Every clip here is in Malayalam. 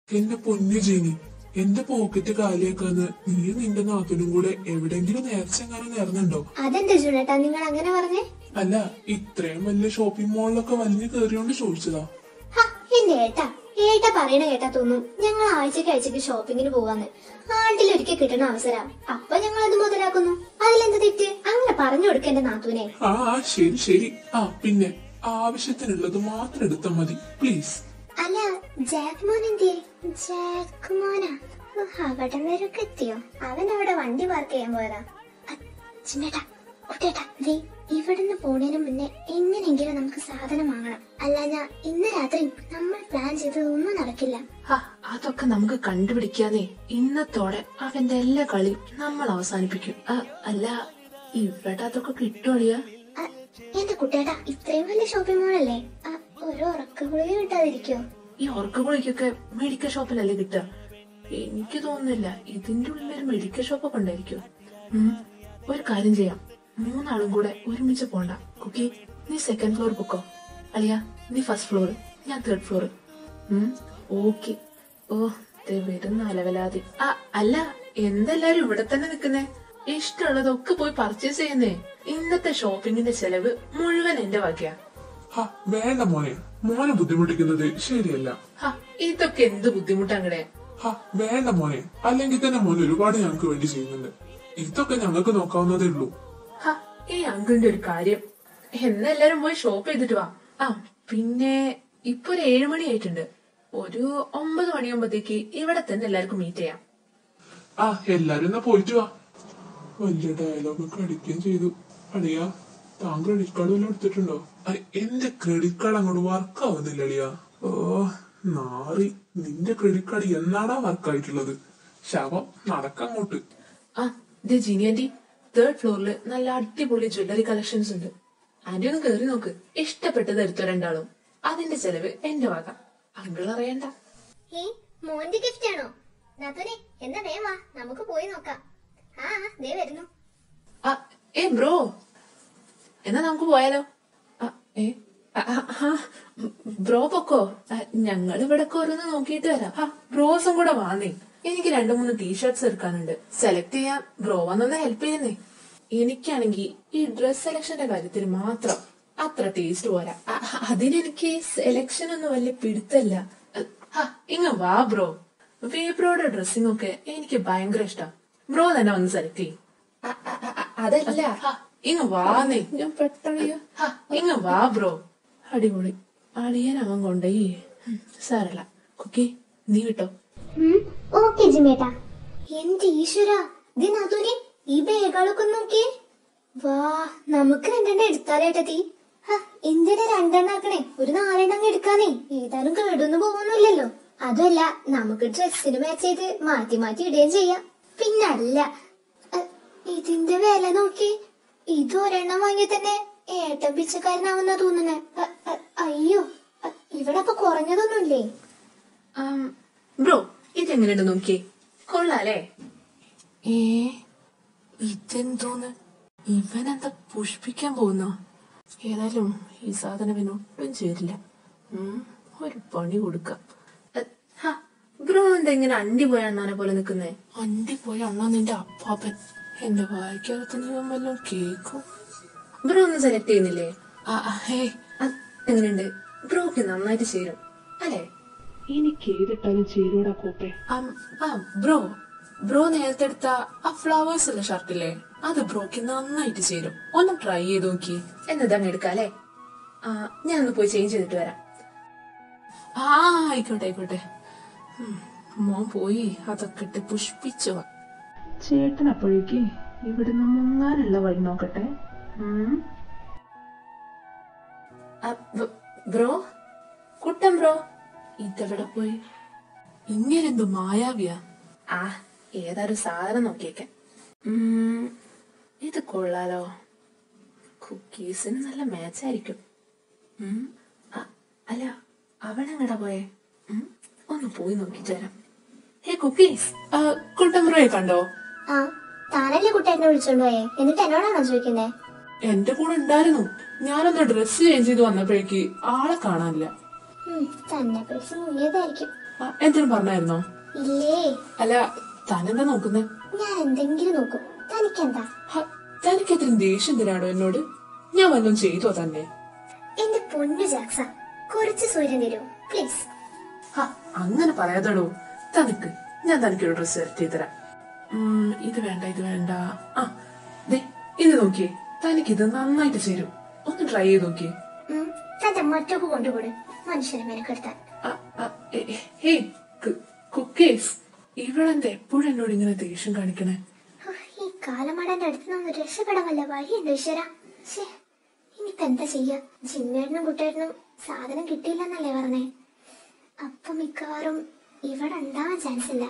എന്റെ പൊന്നു ജീനി, എന്റെ പോക്കറ്റ് കാലിയാക്കാന്ന് നീ നിന്റെ നാത്തനും കൂടെ എവിടെങ്കിലും നേർച്ചെങ്ങാനും നേർന്നുണ്ടോ? അതെന്താ ജുനേട്ടാ നിങ്ങൾ അങ്ങനെ പറഞ്ഞേ? അല്ല, ഇത്രയും വലിയ ഷോപ്പിംഗ് മോളിലൊക്കെ വലിഞ്ഞു കേറിയോണ്ട് ചോദിച്ചതാ. എന്റെ ഏട്ടാ പറയണ കേട്ടാ തോന്നും ഞങ്ങൾ ആഴ്ചക്ക് ഷോപ്പിങ്ങിന് പോവാന്ന്. ആണ്ടിലൊരിക്കൽ കിട്ടുന്ന അവസരം, അപ്പൊ ഞങ്ങൾ അത് മുതലാക്കുന്നു. അതിലെന്ത് തെറ്റ്? അങ്ങനെ പറഞ്ഞു കൊടുക്ക എന്റെ നാത്തൂനെ. ശരി ശരി. പിന്നെ ആവശ്യത്തിനുള്ളത് മാത്രം എടുത്താ മതി പ്ലീസ്. അല്ല, ജാക്ക് മോൻ എന്തിയെ? ജാക്ക് മോനാ അവിടെ വരെയൊക്കെ എത്തിയോ? അവൻ അവിടെ വണ്ടി പാർക്ക് ചെയ്യാൻ പോയതാ. ചിന്നേട്ടാ കുട്ടേട്ടാ, ഇവിടുന്ന് പോണേന് മുന്നേ എങ്ങനെയെങ്കിലും നമുക്ക് സാധനം വാങ്ങണം. അല്ലാഞ്ഞ ഇന്ന് രാത്രി നമ്മൾ പ്ലാൻ ചെയ്തതൊന്നും നടക്കില്ല. അതൊക്കെ നമുക്ക് കണ്ടുപിടിക്കാതെ ഇന്നത്തോടെ അവന്റെ എല്ലാ കളിയും നമ്മൾ അവസാനിപ്പിക്കും. അല്ല, ഇവിടെ അതൊക്കെ കിട്ടുവളിയാ? എന്റെ കുട്ടേട്ടാ, ഇത്രയും വലിയ ഷോപ്പിംഗ് മോളല്ലേ, ഒരു ഉറക്ക ഗുളിക കിട്ടാതിരിക്കോ? ഈ ഉറക്ക ഗുളികൊക്കെ മെഡിക്കൽ ഷോപ്പിലല്ലേ കിട്ടുക? എനിക്ക് തോന്നുന്നില്ല ഇതിന്റെ ഉള്ളിലൊരു മെഡിക്കൽ ഷോപ്പൊക്കെ ഉണ്ടായിരിക്കും. ഒരു കാര്യം ചെയ്യാം, മൂന്നാളും കൂടെ ഒരുമിച്ച് പോണ്ട. കുക്കി, നീ സെക്കൻഡ് ഫ്ലോർ പൊക്കോ. അളിയ, നീ ഫസ്റ്റ് ഫ്ലോർ, ഞാൻ തേർഡ് ഫ്ലോർ. ഓക്കെ. വരുന്ന അലവലാതി. അല്ല, എന്തെല്ലാരും ഇവിടെ തന്നെ നിക്കുന്നേ? ഇഷ്ടമുള്ളതൊക്കെ പോയി പർച്ചേസ് ചെയ്യുന്നേ. ഇന്നത്തെ ഷോപ്പിങ്ങിന്റെ ചെലവ് മുഴുവൻ എന്റെ വകയാ. വേണ്ട മോനെ ബുദ്ധിമുട്ടിക്കുന്നത് ശരിയല്ല. ഇതൊക്കെ എന്ത് ബുദ്ധിമുട്ടങ്ങനെ? വേണ്ട മോനെ, അല്ലെങ്കിൽ തന്നെ മോനെ ഒരുപാട് ഞങ്ങൾക്ക് വേണ്ടി ചെയ്യുന്നുണ്ട്. ഇതൊക്കെ ഞങ്ങൾക്ക് നോക്കാവുന്നതേ ഉള്ളൂ. ഈ അങ്കിളിന്റെ ഒരു കാര്യം, എന്നെല്ലാരും പോയി ഷോപ്പ് ചെയ്തിട്ട് വാ. പിന്നെ ഇപ്പൊ ഒരു 7 മണി ആയിട്ടുണ്ട്. ഒരു 9 മണിയാകുമ്പോഴത്തേക്ക് ഇവിടെ തന്നെ എല്ലാവർക്കും മീറ്റ് ചെയ്യാം. എല്ലാരും എന്നാ പോയിട്ട് വാ. വലിയ ഡയലോഗൊക്കെ അടിക്കുകയും ചെയ്തു. അളിയാ, താൻ ക്രെഡിറ്റ് കാർഡ് വല്ലതും എടുത്തിട്ടുണ്ടോ? എന്റെ ക്രെഡിറ്റ് കാർഡ് അങ്ങോട്ട് വർക്ക് ആവുന്നില്ല അളിയാ. നാറി, നിന്റെ ക്രെഡിറ്റ് കാർഡ് എന്നാടാ വർക്ക് ആയിട്ടുള്ളത്? ശവം, നടക്കങ്ങോട്ട്. ജിനി ആന്റി, തേർഡ് ഫ്ലോറിൽ നല്ല അടിപൊളി ജ്വല്ലറി കളക്ഷൻസ് ഉണ്ട്. ആന്റി ഒന്ന് കേറി നോക്ക്. ഇഷ്ടപ്പെട്ടത് എടുത്തോ രണ്ടാളും. അതിന്റെ ചെലവ് എന്റെ വക. അങ്കിൾ അറിയണ്ട. മോന്റെ ഗിഫ്റ്റ് ആണോ? എന്നാ വേവാ, നമുക്ക് പോയി നോക്കാം. വരുന്നു. ബ്രോ, എന്നാ നമുക്ക് പോയാലോ? ബ്രോ പൊക്കോ, ഞങ്ങൾ ഇവിടെ ഓരോന്ന് നോക്കിയിട്ട് വരാം. ബ്രോസും കൂടെ വാങ്ങി. എനിക്ക് 2-3 ടീഷർട്ട്സ് എടുക്കാനുണ്ട്. സെലക്ട് ചെയ്യാൻ ബ്രോ വന്നൊന്ന് ഹെൽപ്പ് ചെയ്യുന്നേ. എനിക്കാണെങ്കിൽ ഈ ഡ്രസ് സെലക്ഷന്റെ കാര്യത്തിൽ മാത്രം അത്ര ടേസ്റ്റ് പോരാ. അതിനെനിക്ക് സെലക്ഷൻ ഒന്നും വലിയ പിടുത്തല്ല. ഇങ്ങ വാ ബ്രോ. ബ്രോയുടെ ഡ്രസ്സിംഗ് ഒക്കെ എനിക്ക് ഭയങ്കര ഇഷ്ടം. ബ്രോ തന്നെ വന്ന് സെലക്ട് ചെയ്യും. അതല്ല, ഇങ്ങ് വാന്നേ. ഞാൻ പെട്ടെന്ന് ഇങ്ങ് വാ ബ്രോ. അടിപൊളി. അളിയൻ അവൻ കൊണ്ടേ സാരല്ല. കുക്കി, നീ വിട്ടോ. ഓക്കെ ജിമേട്ടാ. എന്റെ ഈശ്വര, ഈ ബാഗുകളൊക്കെ നോക്കിയേ. വാ, നമുക്ക് 2 എടുത്താലേട്ടത്തി. എന്തിനാ 2 ആക്കണേ? ഒരു 4 എടുക്കാനേ. ഏതായാലും കേടൊന്നും പോകുന്നില്ലല്ലോ. അതുമല്ല, നമുക്ക് ഡ്രസ്സിന് മാച്ച് ചെയ്ത് മാറ്റി മാറ്റി ഇടുകയും ചെയ്യാം. പിന്നല്ല, ഇതിന്റെ വില നോക്കി. ഇത് ഒരെണ്ണം വാങ്ങിയ തന്നെ ഏട്ടൻ പിച്ചക്കാരനാവുന്ന തോന്നുന്നേ. അയ്യോ, ഇവിടെ അപ്പൊ കുറഞ്ഞതൊന്നുമില്ലേ? ബ്രോ, ഇതെങ്ങനെയുണ്ട് നോക്കിയേ. കൊള്ളാലേ? ഇതെന്തോന്ന്? ഇവനെന്താ പുഷ്പിക്കാൻ പോകുന്നോ? ഏതായാലും ഈ സാധനം ഇവനൊട്ടും ചേരില്ല. ഒരു പണി കൊടുക്കാം. ബ്രോ എന്താ ഇങ്ങനെ അണ്ടി പോയ അണ്ണാനെ പോലെ നിക്കുന്നേ? അണ്ടി പോയ അണ്ണാ നിന്റെ അപ്പാപ്പൻ. എന്റെ വായിക്കകത്ത് നീ വല്ലതും കേക്കും. ബ്രോ ഒന്നും സെലക്ട് ചെയ്യുന്നില്ലേ? എങ്ങനെയുണ്ട്? ബ്രോക്ക് നന്നായിട്ട് ചേരും അല്ലേ? എനിക്ക് ഏതിട്ടാലും ചേരൂടാ കോപ്പേ. ബ്രോ നേരത്തെ എടുത്ത ആ ഫ്ലവേഴ്സ് ഉള്ള ഷർട്ടില്ലേ, അത് ബ്രോക്ക് നന്നായിട്ട് ചേരും. ഒന്ന് ട്രൈ ചെയ്ത് നോക്കി. എന്നതങ്ങ് എടുക്കാല്ലേ? ഞാൻ ഒന്ന് പോയി ചേഞ്ച് ചെയ്തിട്ട് വരാം. ആയിക്കോട്ടെ. മോൻ പോയി അതൊക്കെ ഇട്ട് പുഷ്പിച്ചു. ചേട്ടൻ അപ്പോഴേക്ക് ഇവിടുന്ന് മുങ്ങാനുള്ള വഴി നോക്കട്ടെ. ബ്രോ, കുട്ടൻ ബ്രോ, ഇതെവിടെ പോയി? ഇങ്ങനെന്തോ മായാവിയാ. ഏതായാലും സാധനം നോക്കിയേക്കെ. ഇത് കൊള്ളാലോ. കുക്കീസിന് നല്ല മാച്ചായിരിക്കും. അല്ല, അവളെങ്ങടാ പോയേ? ഒന്ന് പോയി നോക്കിട്ട് വരാം. കുക്കീസ്, കുട്ടൻ ബ്രോയെ കണ്ടോ? താനല്ലേ കുട്ടേട്ടനെ വിളിച്ചോണ്ട് പോയേ? എന്നിട്ട് എന്നോടാണോ ചോദിക്കുന്നേ? എന്റെ കൂടെ ഉണ്ടായിരുന്നു. ഞാനൊന്ന് ഡ്രസ് ചേഞ്ച് ചെയ്ത് വന്നപ്പോഴേക്ക് ആളെ കാണാനില്ല. തന്നെ പിടിച്ച് മുങ്ങിയതായിരിക്കും. എന്തിനും പറഞ്ഞായിരുന്നോ? ഇല്ലേ, അല്ല, താനെന്താ നോക്കുന്നേ? ഞാൻ എന്തെങ്കിലും നോക്കും. തനിക്കെന്താ? തനിക്ക് എത്രയും ദേഷ്യം തരാടോ എന്നോട്? ഞാൻ വല്ലതും ചെയ്തോ തന്നെ? എന്റെ പൊന്നു ജാക്സ, കുറച്ച് സൂര്യൻ തരുമോ പ്ലീസ്? അങ്ങനെ പറയാതടോ. തനിക്ക് ഞാൻ തനിക്കൊരു ഡ്രസ് സെലക്ട് ചെയ്ത് തരാം. ഇത് വേണ്ട, ഇത് വേണ്ട. ദേ ഇത് നോക്കിയേ, തനിക്കിത് നന്നായിട്ട് ചേരും. ഒന്ന് ട്രൈ ചെയ്ത് നോക്കിയേ. തന്റെ മറ്റൊക്കെ കൊണ്ടുപോട്, മനുഷ്യനെ മെനക്കെടുത്താൻ. ഹേയ് കുക്കീസ്, ഇവളെന്താ എപ്പോഴും എന്നോട് ഇങ്ങനെ ദേഷ്യം കാണിക്കണേ? ഈ കാലമാടന്റെ അടുത്ത് നിന്ന് രക്ഷപ്പെടാൻ വല്ല വഴിയുണ്ടോ ഈശ്വര? ഇനിയിപ്പോ എന്താ ചെയ്യാ? ജിമ്മേട്ടനും കുട്ടേട്ടനും സാധനം കിട്ടിയില്ലെന്നല്ലേ പറഞ്ഞേ? അപ്പൊ മിക്കവാറും ഇവിടെ ഉണ്ടാവാൻ ചാൻസ് ഇല്ല.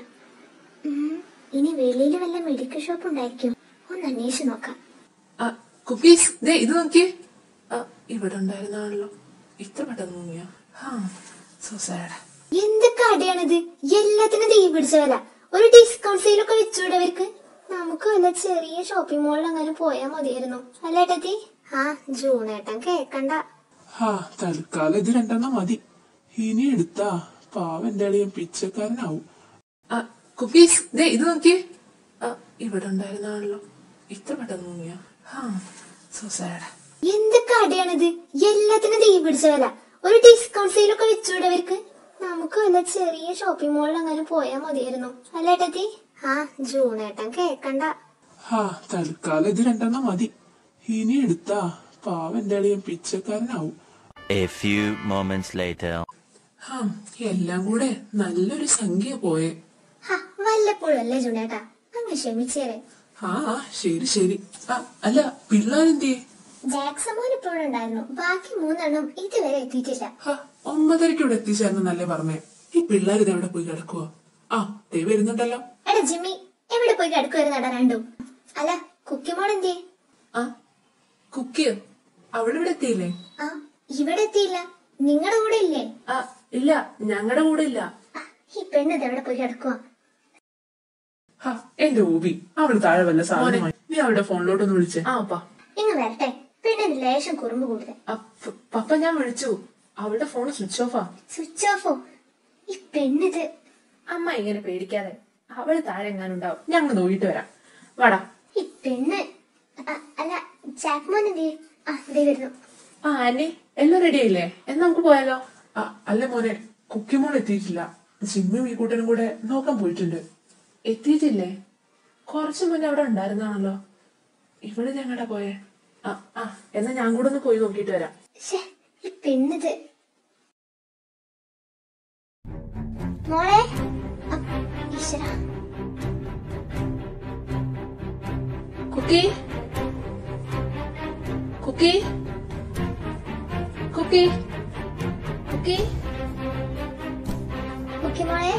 ഇനി വെളിയിൽ വല്ല മെഡിക്കൽ ഷോപ്പ് ഉണ്ടായിരിക്കും. ഒന്ന് അന്വേഷിച്ച് നോക്കാം. കുക്കീസ്, ദേ ഇത് നോക്കിയേ. ഇവിടെ ഉണ്ടായിരുന്നാണല്ലോ, ഇത്ര പെട്ടെന്ന് തോന്നിയാ? So sad. എന്ത് കടയാണിത്? എല്ലാത്തിനും തീ പിടിച്ച വില. ഒരു ഡിസ്കൗണ്ട് സെയിലൊക്കെ വെച്ചൂടെ അവർക്ക്? നമുക്ക് വല്ല ചെറിയ ഷോപ്പിംഗ് മോളിൽ അങ്ങനെ പോയാൽ മതിയായിരുന്നു അല്ലേട്ടത്തി? ജൂണേട്ടൻ കേക്കണ്ട. തൽക്കാലം ഇത് രണ്ടെണ്ണം മതി. ഇനി എടുത്താ പാവന്റെ അളിയൻ പിച്ചക്കാരനാവും. കുക്കീസ്, ദേ ഇത് നോക്കിയേ. ഇവിടെ ഉണ്ടായിരുന്നാണല്ലോ, ഇത്ര പെട്ടെന്ന് തോന്നിയാ? So sad. എന്ത് കടയാണിത്? എല്ലാത്തിനും തീ പിടിച്ച വില. ഒരു ഡിസ്കൗണ്ട് സെയിലൊക്കെ വെച്ചൂടെ അവർക്ക്? നമുക്ക് വല്ല ചെറിയ ഷോപ്പിംഗ് മോളിൽ അങ്ങനെ പോയാൽ മതിയായിരുന്നു അല്ലേട്ടത്തി? ജൂണേട്ടൻ കേക്കണ്ട. തൽക്കാലം ഇത് രണ്ടെണ്ണം മതി. ഇനി എടുത്താ പാവന്റെ അളിയൻ പിച്ചക്കാരനാവും. A few moments later. എല്ലാം കൂടെ നല്ലൊരു സംഖ്യ പോയെ. വല്ലപ്പോഴും അല്ലേ ജൂണേട്ടാ, അങ്ങ് ക്ഷമിച്ചേരെ. ശരി ശരി. അല്ല, പിള്ളേരെന്തേ? ജാക്സമോൻ ഇപ്പോഴുണ്ടായിരുന്നു. ബാക്കി 3 എണ്ണം ഇതുവരെ എത്തിയിട്ടില്ല. 9:30 ഇവിടെ എത്തിച്ചേർന്നല്ലേ പറഞ്ഞേ? ഈ പിള്ളേർ ഇത് എവിടെ പോയി കിടക്കുവോ? ദേ വരുന്നുണ്ടല്ലോ. എടാ ജിമ്മി, എവിടെ പോയി കിടക്കുവായിരുന്നടാ രണ്ടും? അല്ല, കുക്കിമോൾ എന്തേ? കുക്കിയോ? അവളിവിടെ എത്തിയില്ലേ? ഇവിടെ എത്തിയില്ല. നിങ്ങളുടെ കൂടെ ഇല്ലേ? ഇല്ല, ഞങ്ങളുടെ കൂടെ ഇല്ല. ഈ പെണ്ണ് എവിടെ പോയി കിടക്കുവാ? എന്റെ ഊബി, അവള് താഴെ വല്ല സാധനം. നീ അവളുടെ ഫോണിലോട്ടൊന്ന് വിളിച്ചേ. ഇങ്ങ് വരട്ടെ. പെണ്ണിന് ലേശം കുറുമ്പ് കൂടുതൽ. പപ്പ ഞാൻ വിളിച്ചു, അവളുടെ ഫോൺ സ്വിച്ച് ഓഫാ. സ്വിച്ച് ഓഫോ? ഈ പെണ്ണിത്. അമ്മ ഇങ്ങനെ പേടിക്കാതെ, അവള് താഴെ എങ്ങാനുണ്ടാവും. ഞങ്ങൾ നോക്കിട്ട് വരാം, വാടാ. ഈ പെണ്ണ്. അല്ല, ജാക്മോൻ എന്തേ? വരുന്നു. ആന്റി, എല്ലാം റെഡി ആയില്ലേ? എന്നാ നമുക്ക് പോയാലോ? അല്ല മോനെ, കുക്കിമോൾ എത്തിയിട്ടില്ല. ജിമ്മും ഈ കൂട്ടനും കൂടെ നോക്കാൻ പോയിട്ടുണ്ട്. എത്തിയിട്ടില്ലേ? കുറച്ചു മുന്നേ അവിടെ ഉണ്ടായിരുന്നാണല്ലോ. ഇവിടെ ഞങ്ങടെ പോയേ? എന്നാ ഞാൻ കൂടെ ഒന്ന് പോയി നോക്കിട്ട് വരാം. ഈ പെണ്ണിത്. മോളെ, ഈശ്വര. കുക്കി, കുക്കി, കുക്കി, കുക്കി, കുക്കി മോളെ,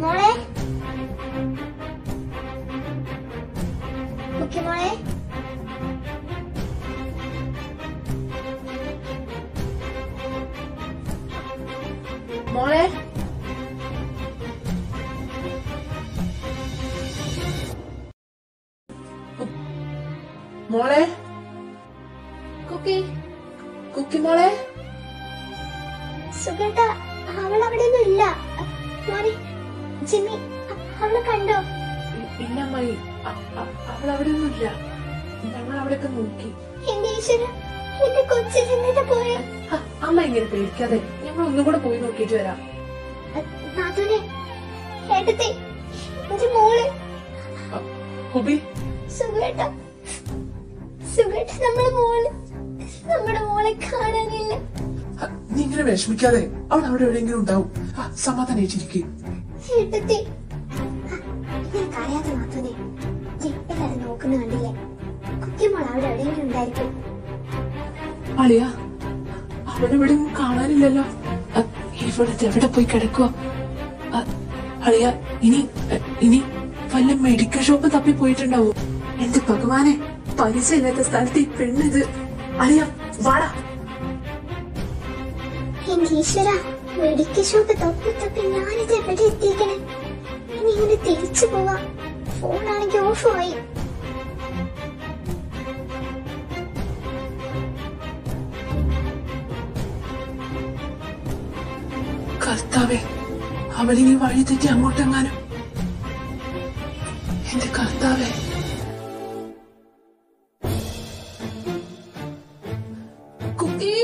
മോളെ, കുക്കി മോളെ. മോളെ, മോളെ, കുക്കി, കുക്കി മോളെ. സുഖേട്ട, അവളവിടെയൊന്നും ഇല്ല. മോനെ ജിമ്മി, അവളെ കണ്ടോ? ഇല്ല അമ്മായി, അവളവിടെ ഒന്നുമില്ല. ഞങ്ങൾ അവിടെയൊക്കെ നോക്കി. എന്റെ ഈശ്വര, എന്റെ കൊച്ചു ജിമ്മിയുടെ പോയ. അമ്മ ഇങ്ങനെ പേടിക്കാതെ, ഞങ്ങൾ ഒന്നും കൂടെ പോയി നോക്കിട്ട് വരാം. നാഥുനെ, ഏട്ടത്തെ, എന്റെ മോള്. ഹുബി, സുഖേട്ട, സുഖേട്ട, നമ്മുടെ മോളെ കാണാനില്ല. നീ ഇങ്ങനെ വിഷമിക്കാതെ, അവൾ അവിടെ എവിടെയെങ്കിലും ഉണ്ടാവും. സമാധാനിച്ചിരിക്കും. ഏട്ടത്തെ, എനിക്കറിയാതെ നാഥുനെ, എല്ലാരും നോക്കുന്ന കണ്ടില്ലേ? കുക്കിമോൾ അവിടെ എവിടെയെങ്കിലും ഉണ്ടായിരിക്കും. അളിയാ, അവളെവിടെ കാണാനില്ലല്ലോ. ഇവിടുത്തെ എവിടെ പോയി കിടക്കുക? അളിയ, ഇനി വല്ല മെഡിക്കൽ ഷോപ്പ് തപ്പി പോയിട്ടുണ്ടാവും. എന്റെ ഭഗവാനെ, പരിചയമില്ലാത്ത സ്ഥലത്ത് ഈ പെണ്ണിത്. അളിയ, വാടാ. എന്റെ ഈശ്വര, മെഡിക്കൽ ഷോപ്പ് തപ്പി ഞാനിത് എവിടെ എത്തിക്കണേ? ഇനി ഇങ്ങനെ തിരിച്ചു പോവാ. ഫോണാണെങ്കിൽ ഓഫായി. കർത്താവേ, അവളിനി വഴി തെറ്റി അങ്ങോട്ടെങ്ങാനും. എന്റെ കർത്താവേ. കുക്കി,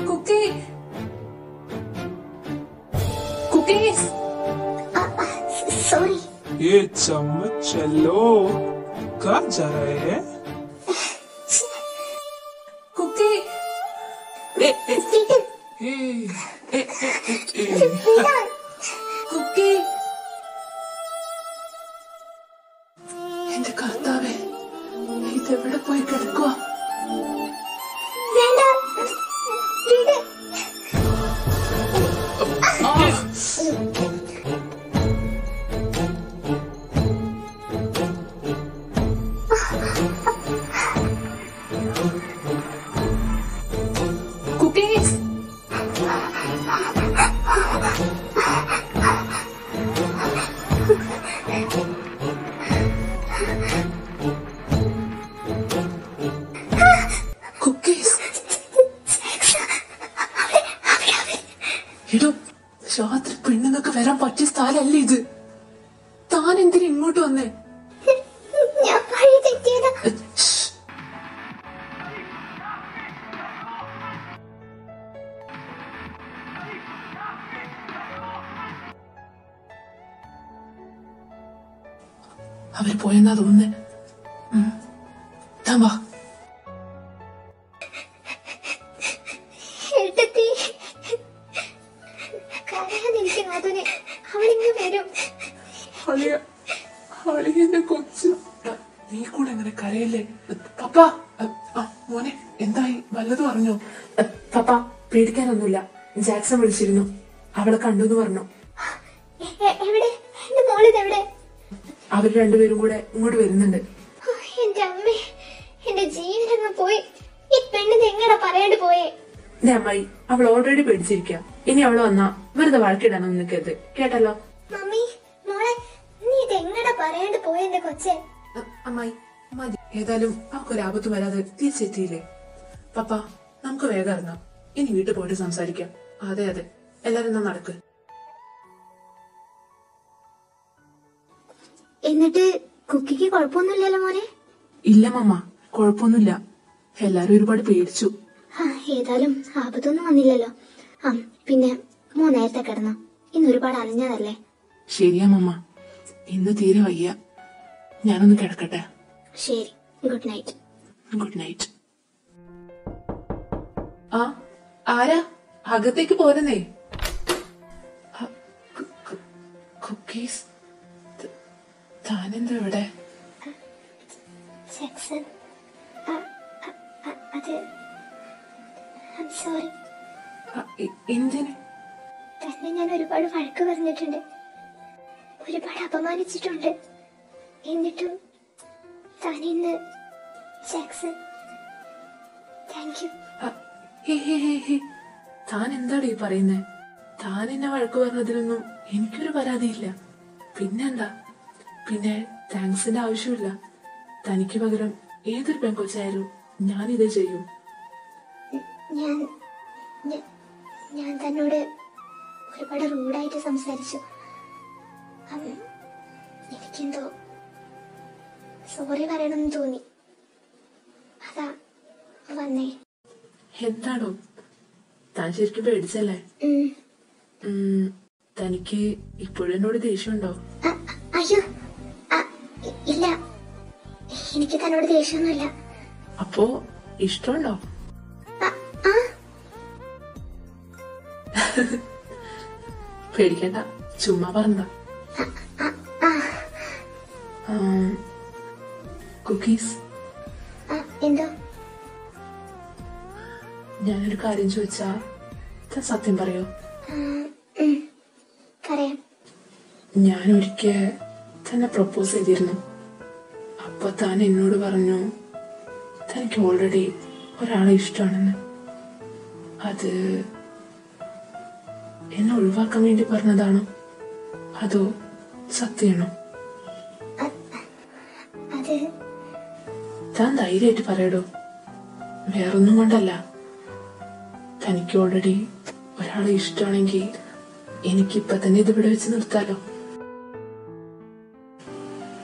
കുക്കി, കുക്കീസ്. सॉरी। ये चम्मच चलो कहाँ जा रहे हैं? കുക്കി, കുക്കി. എന്റെ കർത്താവേ, ഇതെവിടെ പോയി കിടക്കുക? വേണ്ട, വീട്. കുക്കീസ്. കുക്കീസ്. എടോ, രാത്രി പെണ്ണുങ്ങൾക്ക് വരാൻ പറ്റിയ സ്ഥലമല്ല ഇത്. താൻ എന്തിനാ ഇങ്ങോട്ട് വന്നേ? ഞാൻ വഴി തെറ്റിയതാ. അവര് പോയെന്നാ തോന്നുന്നേ. താൻ വാ. ഏട്ടത്തി, കരയാതിരിക്കും അതിനെ. അവളിങ്ങ് വരും. അളിയന്റെ കൊച്ചു. നീ കൂടെ എങ്ങനെ കരയല്ലേ? പപ്പ, മോനെ എന്തായി? വല്ലതും അറിഞ്ഞോ? പപ്പ, പേടിക്കാനൊന്നുമില്ല. ജാക്സൺ വിളിച്ചിരുന്നു, അവളെ കണ്ടു പറഞ്ഞു. എവിടെ? എന്റെ മോളിതെവിടെ? അവര് രണ്ടുപേരും കൂടെ ഇങ്ങോട്ട് വരുന്നുണ്ട്. എന്റെ അമ്മേ, എന്റെ ജീവനങ്ങ് പോയി. ഈ പെണ്ണിന് എങ്ങനെ പറയാണ്ട് പോയേ? അമ്മായി, അവൾ ഓൾറെഡി പേടിച്ചിരിക്കുക. ഇനി അവള് വന്നാ വെറുതെ വഴക്കിടാനൊന്നും നിൽക്കരുത്, കേട്ടല്ലോ? മമ്മി, മോളെ, നീ ഇതെങ്ങനെ പറയാണ്ട് പോയെന്റെ കൊച്ചെ? അമ്മായി മതി, ഏതായാലും അവക്കൊരാപത്ത് വരാതെ തിരിച്ചെത്തിയില്ലേ. പപ്പ, നമുക്ക് വേഗം ഇറങ്ങാം. ഇനി വീട്ടിൽ പോയിട്ട് സംസാരിക്കാം. അതെ അതെ, എല്ലാരും എന്നാ നടക്ക്. എന്നിട്ട് കുക്കിക്ക് കുഴപ്പമൊന്നുമില്ലല്ലോ മോനെ? ഇല്ല മമ്മ, കുഴപ്പമൊന്നുമില്ല. എല്ലാരും ഒരുപാട് പേടിച്ചു. ഏതായാലും ആപത്തൊന്നും വന്നില്ലല്ലോ. പിന്നെ മോ നേരത്തെ കിടന്നോ? ഇന്ന് ഒരുപാട് അലഞ്ഞതല്ലേ? ശരിയാ മമ്മ, ഇന്ന് തീരെ വയ്യ. ഞാനൊന്ന് കിടക്കട്ടെ. ശരി, ഗുഡ് നൈറ്റ്. Good night. ആരാ? അകത്തേക്ക് പോരുന്നേ. കുക്കീസ്, താനെന്താ ഇവിടെ? ജാക്സൺ, അത് സോറി. എന്തിന്? തന്നെ ഞാൻ ഒരുപാട് വഴക്ക് പറഞ്ഞിട്ടുണ്ട്, ഒരുപാട് അപമാനിച്ചിട്ടുണ്ട്. എന്നിട്ടും താനിന്ന് ജാക്സൺ, താങ്ക് യു. താൻ എന്താടി പറയുന്നേ? താൻ എന്നെ വഴക്ക് പറഞ്ഞതിലൊന്നും എനിക്കൊരു പരാതിയില്ല. പിന്നെന്താ? പിന്നെ താങ്ക്സിന്റെ ആവശ്യമില്ല. തനിക്ക് പകരം ഏതൊരു പെൺകൊച്ചായാലും ഞാനിതേ ചെയ്യും. ഞാൻ തന്നോട് ഒരുപാട് റൂഡായിട്ട് സംസാരിച്ചു. എനിക്കെന്തോ സോറി പറയണമെന്ന് തോന്നി, അതാ വന്നേ. എന്താണോ? താൻ ശരിക്കും പേടിച്ചല്ലേ? തനിക്ക് ഇപ്പോഴും എന്നോട് ദേഷ്യമുണ്ടോ? അയ്യോ, ഇല്ല, എനിക്ക് തന്നോട് ദേഷ്യമൊന്നുമില്ല. അപ്പോ ഇഷ്ടമുണ്ടോ? പേടിക്കണ്ട, ചുമ്മാ പറഞ്ഞ. കുക്കീസ്, എന്തോ? ഞാനൊരു കാര്യം ചോദിച്ചാ സത്യം പറയോ? പറയാം. ഞാൻ ഒരിക്കൽ തന്നെ പ്രപ്പോസ് ചെയ്തിരുന്നു. അപ്പൊ താൻ എന്നോട് പറഞ്ഞു തനിക്ക് ഓൾറെഡി ഒരാളെ ഇഷ്ടമാണെന്ന്. അത് എന്നെ ഒഴിവാക്കാൻ വേണ്ടി പറഞ്ഞതാണോ അതോ സത്യമാണോ? താൻ ധൈര്യമായിട്ട് പറയടോ. വേറൊന്നും കൊണ്ടല്ല, തനിക്ക് ഓൾറെഡി ഒരാളെ ഇഷ്ടമാണെങ്കിൽ എനിക്കിപ്പൊ തന്നെ ഇത് ഇവിടെ വെച്ച് നിർത്താലോ.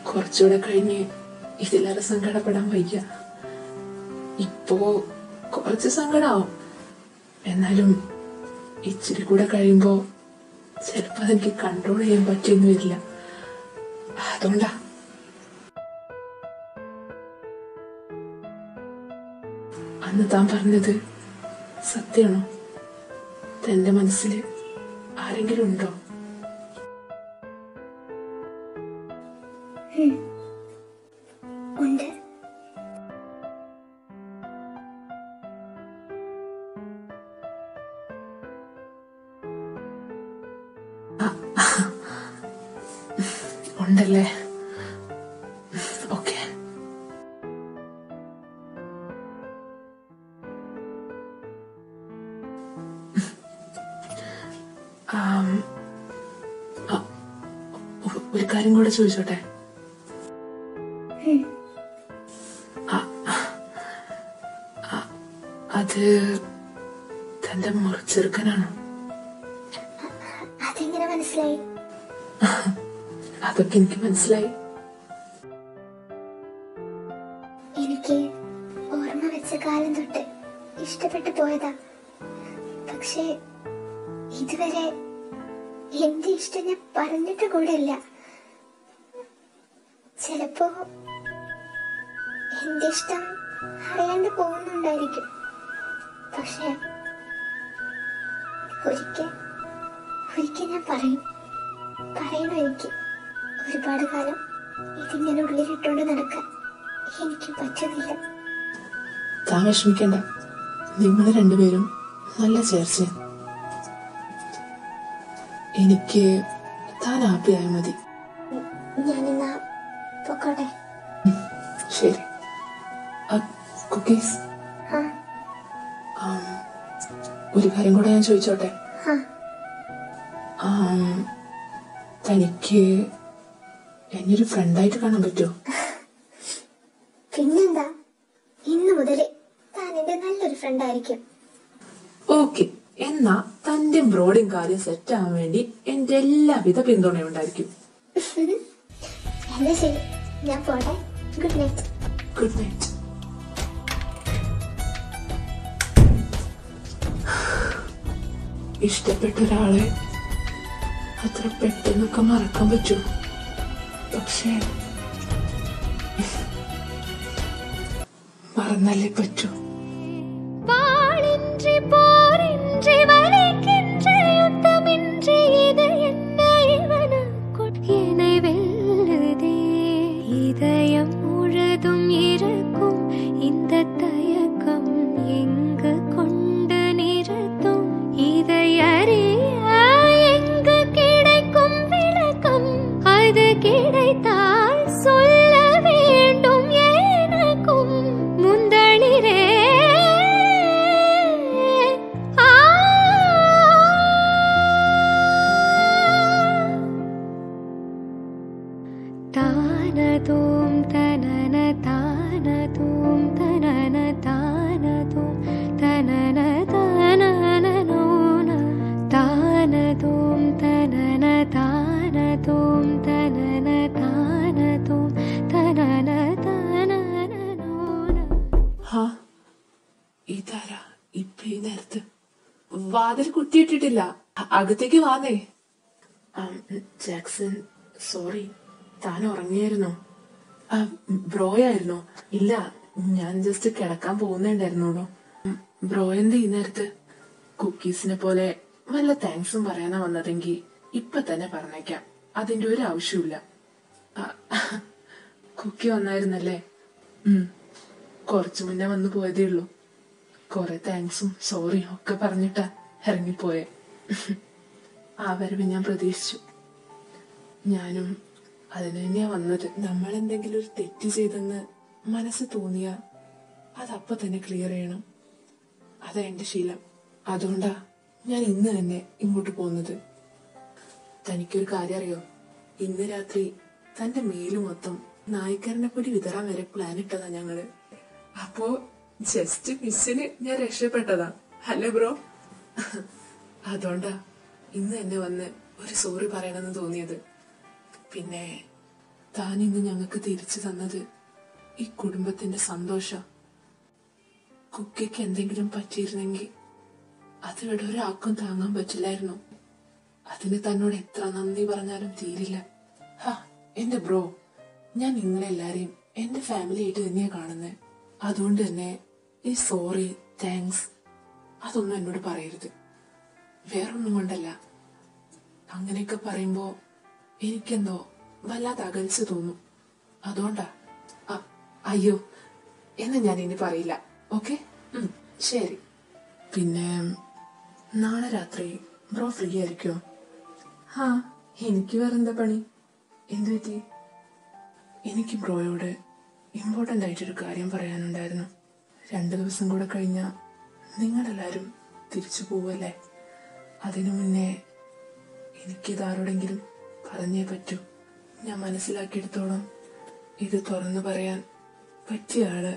കുറച്ചുകൂടെ കഴിഞ്ഞ് ഇതിലേറെ സങ്കടപ്പെടാൻ വയ്യ. ഇപ്പോ കുറച്ച് സങ്കടാവും, എന്നാലും ഇച്ചിരി കൂടെ കഴിയുമ്പോ ചിലപ്പോ അതെനിക്ക് കൺട്രോൾ ചെയ്യാൻ പറ്റിയെന്ന് വരില്ല. അതുകൊണ്ടാ. അന്ന് താൻ പറഞ്ഞത് സത്യമാണോ? തന്റെ മനസ്സിൽ ആരെങ്കിലും ഉണ്ടോ? ഉണ്ട്. ഉണ്ടല്ലേ? ഓക്കെ. ഒരു കാര്യം കൂടെ ചോദിച്ചോട്ടെ? അത് തന്റെ മുറിച്ചെറുക്കനാണോ? അതെങ്ങനെ മനസ്സിലായി? അതൊക്കെ എനിക്ക് മനസ്സിലായി. എനിക്ക് ഓർമ്മ വെച്ച കാലം തൊട്ട് ഇഷ്ടപ്പെട്ടു പോയതാ. പക്ഷേ ഇതുവരെ എന്റെ ഇഷ്ടം ഞാൻ പറഞ്ഞിട്ട് കൂടെ ഇല്ല. ചിലപ്പോ എന്റെ ഇഷ്ടം അറിയാണ്ട് പോകുന്നുണ്ടായിരിക്കും. പക്ഷെ ഒരിക്കൽ ഞാൻ പറയണം. എനിക്ക് ഒരുപാട് കാലം ഇതിങ്ങനെ ഉള്ളിലിട്ടോണ്ട് നടക്കാൻ എനിക്ക് പറ്റുന്നില്ല. താൻ വിഷമിക്കണ്ട, നിങ്ങൾ രണ്ടുപേരും നല്ല ചേർച്ചയാണ്. എനിക്ക് താൻ ഹാപ്പിയായ മതി. ഞാനിന്നാ പൊക്കോട്ടെ. ശരി. കുക്കീസ്, ഒരു കാര്യം കൂടെ ഞാൻ ചോദിച്ചോട്ടെ? തനിക്ക് എന്നൊരു ഫ്രണ്ടായിട്ട് കാണാൻ പറ്റുമോ? പിന്നെന്താ, ഇന്നു മുതൽ താൻ എന്റെ നല്ലൊരു ഫ്രണ്ട് ആയിരിക്കും. ഓക്കെ, എന്നാ തന്റെ ബ്രോഡിങ് കാര്യം സെറ്റ് ആവാൻ വേണ്ടി എന്റെ എല്ലാവിധ പിന്തുണയും ഉണ്ടായിരിക്കും. എന്നാ ശരി, ഞാൻ പോട്ടെ. Good night. Good night. ഇഷ്ടപ്പെട്ട ഒരാളെ അത്ര പെട്ടെന്നൊക്കെ മറക്കാൻ പറ്റുമോ? പക്ഷേ മറന്നല്ലേ പറ്റൂ. இதயம் முழுதும் இருக்கும் இந்த தயக்கம் எங்கு கொண்டு நிறுத்தும்? இதை அறிய எங்கு கிடைக்கும் விளக்கம்? அது கிடைத்தால் சொல்ல வேண்டும் எனக்கும் முந்தளிரே. தானதோம் தனன தானதோம் தனன தானதோம் தனன தானனனோன தானதோம் தனன தானதோம் தனன தானதோம் தனന താനനനോന. ഹാ, ഇതാരാ ഇപ്പൊ ഈ നേരത്ത്? വാതിൽ കുറ്റിയിട്ടിട്ടില്ല, അകത്തേക്ക് വാന്നേ. ജാക്സൺ, സോറി, താൻ ഉറങ്ങിയായിരുന്നോ? ബ്രോയായിരുന്നോ? ഇല്ല, ഞാൻ ജസ്റ്റ് കിടക്കാൻ പോകുന്നുണ്ടായിരുന്നുള്ളൂ. ബ്രോ എന്താ ഈ നേരത്ത്? കുക്കീസിനെ പോലെ വല്ല താങ്ക്സും പറയാനാ വന്നതെങ്കിൽ ഇപ്പൊ തന്നെ പറഞ്ഞേക്കാം, അതിന്റെ ഒരു ആവശ്യമില്ല. കുക്കി വന്നായിരുന്നല്ലേ? കുറച്ചു മുന്നേ വന്നു പോയതേ ഉള്ളൂ. കൊറേ താങ്ക്സും സോറിയും ഒക്കെ പറഞ്ഞിട്ടാ ഇറങ്ങിപ്പോയെ. ആ വരവ് ഞാൻ പ്രതീക്ഷിച്ചു. ഞാനും അതിന് തന്നെയാ വന്നത്. നമ്മൾ എന്തെങ്കിലും ഒരു തെറ്റ് ചെയ്തെന്ന് മനസ്സ് തോന്നിയാ അതപ്പൊ തന്നെ ക്ലിയർ ചെയ്യണം. അതാ എന്റെ ശീലം. അതുകൊണ്ടാ ഞാൻ ഇന്ന് തന്നെ ഇങ്ങോട്ട് പോകുന്നത്. തനിക്കൊരു കാര്യം അറിയോ? ഇന്ന് രാത്രി തന്റെ മേല് മൊത്തം നായ്ക്കരനെ പൊടി വിതറാൻ വരെ പ്ലാൻ ഇട്ടതാ ഞങ്ങള്. അപ്പോ ജസ്റ്റ് മിസ്സിന് ഞാൻ രക്ഷപ്പെട്ടതാ, അല്ലേ ബ്രോ? അതുകൊണ്ടാ ഇന്ന് എന്നെ വന്ന് ഒരു സോറി പറയണമെന്ന് തോന്നിയത്. പിന്നെ താൻ ഇന്ന് ഞങ്ങൾക്ക് തിരിച്ചു തന്നത് ഈ കുടുംബത്തിന്റെ സന്തോഷം. കുക്കിക്ക് എന്തെങ്കിലും പറ്റിയിരുന്നെങ്കിൽ അതിവിടെ ഒരാൾക്കും താങ്ങാൻ പറ്റില്ലായിരുന്നു. അതിന് തന്നോട് എത്ര നന്ദി പറഞ്ഞാലും തീരില്ല. എന്റെ ബ്രോ, ഞാൻ നിങ്ങളെല്ലാരെയും എന്റെ ഫാമിലി ആയിട്ട് തന്നെയാ കാണുന്നത്. അതുകൊണ്ട് തന്നെ ഈ സോറി, താങ്ക്സ് അതൊന്നും എന്നോട് പറയരുത്. വേറൊന്നും കൊണ്ടല്ല. അങ്ങനെയൊക്കെ പറയുമ്പോ എനിക്കെന്തോ വല്ലാതെ അകൽച്ച തോന്നും. അതുകൊണ്ടാ. അയ്യോ എന്ന് ഞാൻ ഇനി പറയില്ല. ഓക്കെ, ശരി. പിന്നെ നാളെ രാത്രി ബ്രോ ഫ്രീ ആയിരിക്കോ? എനിക്ക് വേറെന്താ പണി? എന്തു പറ്റി? എനിക്ക് ബ്രോയോട് ഇമ്പോർട്ടന്റ് ആയിട്ടൊരു കാര്യം പറയാനുണ്ടായിരുന്നു. 2 ദിവസം കൂടെ കഴിഞ്ഞാ നിങ്ങളെല്ലാരും തിരിച്ചു പോവല്ലേ? അതിനു മുന്നേ എനിക്കിതാരോടെങ്കിലും പറഞ്ഞേ പറ്റൂ. ഞാൻ മനസ്സിലാക്കിയെടുത്തോളം ഇത് തുറന്നു പറയാൻ പറ്റിയ ആള്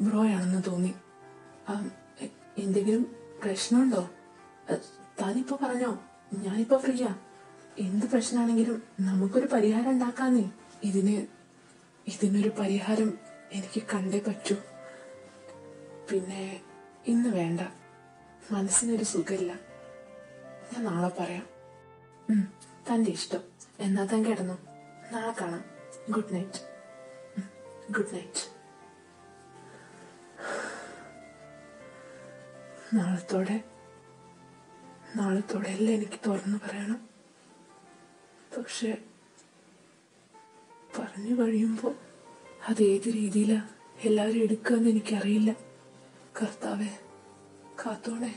ബ്രോയാണെന്ന് തോന്നി. എന്തെങ്കിലും പ്രശ്നമുണ്ടോ? താനിപ്പോ പറഞ്ഞോ, ഞാനിപ്പോ ഫ്രീയാ. എന്ത് പ്രശ്നമാണെങ്കിലും നമുക്കൊരു പരിഹാരം ഉണ്ടാക്കാന്നേ. ഇതിനൊരു പരിഹാരം എനിക്ക് കണ്ടേ പറ്റൂ. പിന്നെ ഇന്ന് വേണ്ട, മനസ്സിനൊരു സുഖമില്ല. ഞാൻ നാളെ പറയാം. തന്റെ ഇഷ്ടം. എന്നാ താൻ കിടന്നു. നാളെ കാണാം. Good night. Good night. നാളത്തോടെ എല്ലാം എനിക്ക് തുറന്നു പറയണം. പക്ഷെ പറഞ്ഞു കഴിയുമ്പോ അതേത് രീതിയിലാ എല്ലാവരും എടുക്കാന്ന് എനിക്കറിയില്ല. കർത്താവേ, കാത്തോണേ.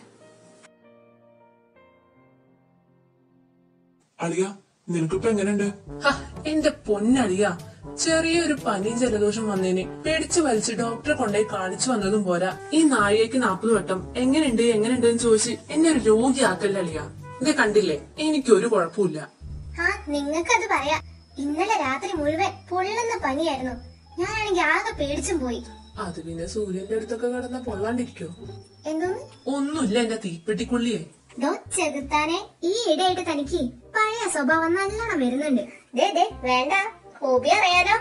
അളിയ, നിനക്കിപ്പോ എങ്ങനെയുണ്ട്? എന്റെ പൊന്നളിയ, ചെറിയൊരു പനിയും ജലദോഷം വന്നേനെ പേടിച്ചു വലിച്ച് ഡോക്ടറെ കൊണ്ടുപോയി കാണിച്ചു വന്നതും പോരാ, ഈ നാഴികയ്ക്ക് 40 വട്ടം എങ്ങനെയുണ്ട് എന്ന് ചോദിച്ച് എന്നെ ഒരു രോഗിയാക്കല്ല അളിയ. ഇത് കണ്ടില്ലേ, എനിക്കൊരു കുഴപ്പമില്ല. നിങ്ങൾക്കത് പറയാ. ഇന്നലെ രാത്രി മുഴുവൻ പൊള്ളുന്ന പനിയായിരുന്നു. ഞാനാണെങ്കിൽ ആകെ പേടിച്ചും പോയി. അത് പിന്നെ സൂര്യന്റെ അടുത്തൊക്കെ കിടന്ന പൊള്ളാണ്ടിരിക്കോ? എന്തോന്ന്? ഒന്നുമില്ല, എന്റെ തീപ്പെട്ടിക്കൊള്ളിയേ. ചെകുത്താനെ, ഈ ഇടയായിട്ട് തനിക്ക് പഴയ സ്വഭാവം നല്ലോണം വരുന്നുണ്ട്. വേണ്ട, ഹോബി അറിയാലോ.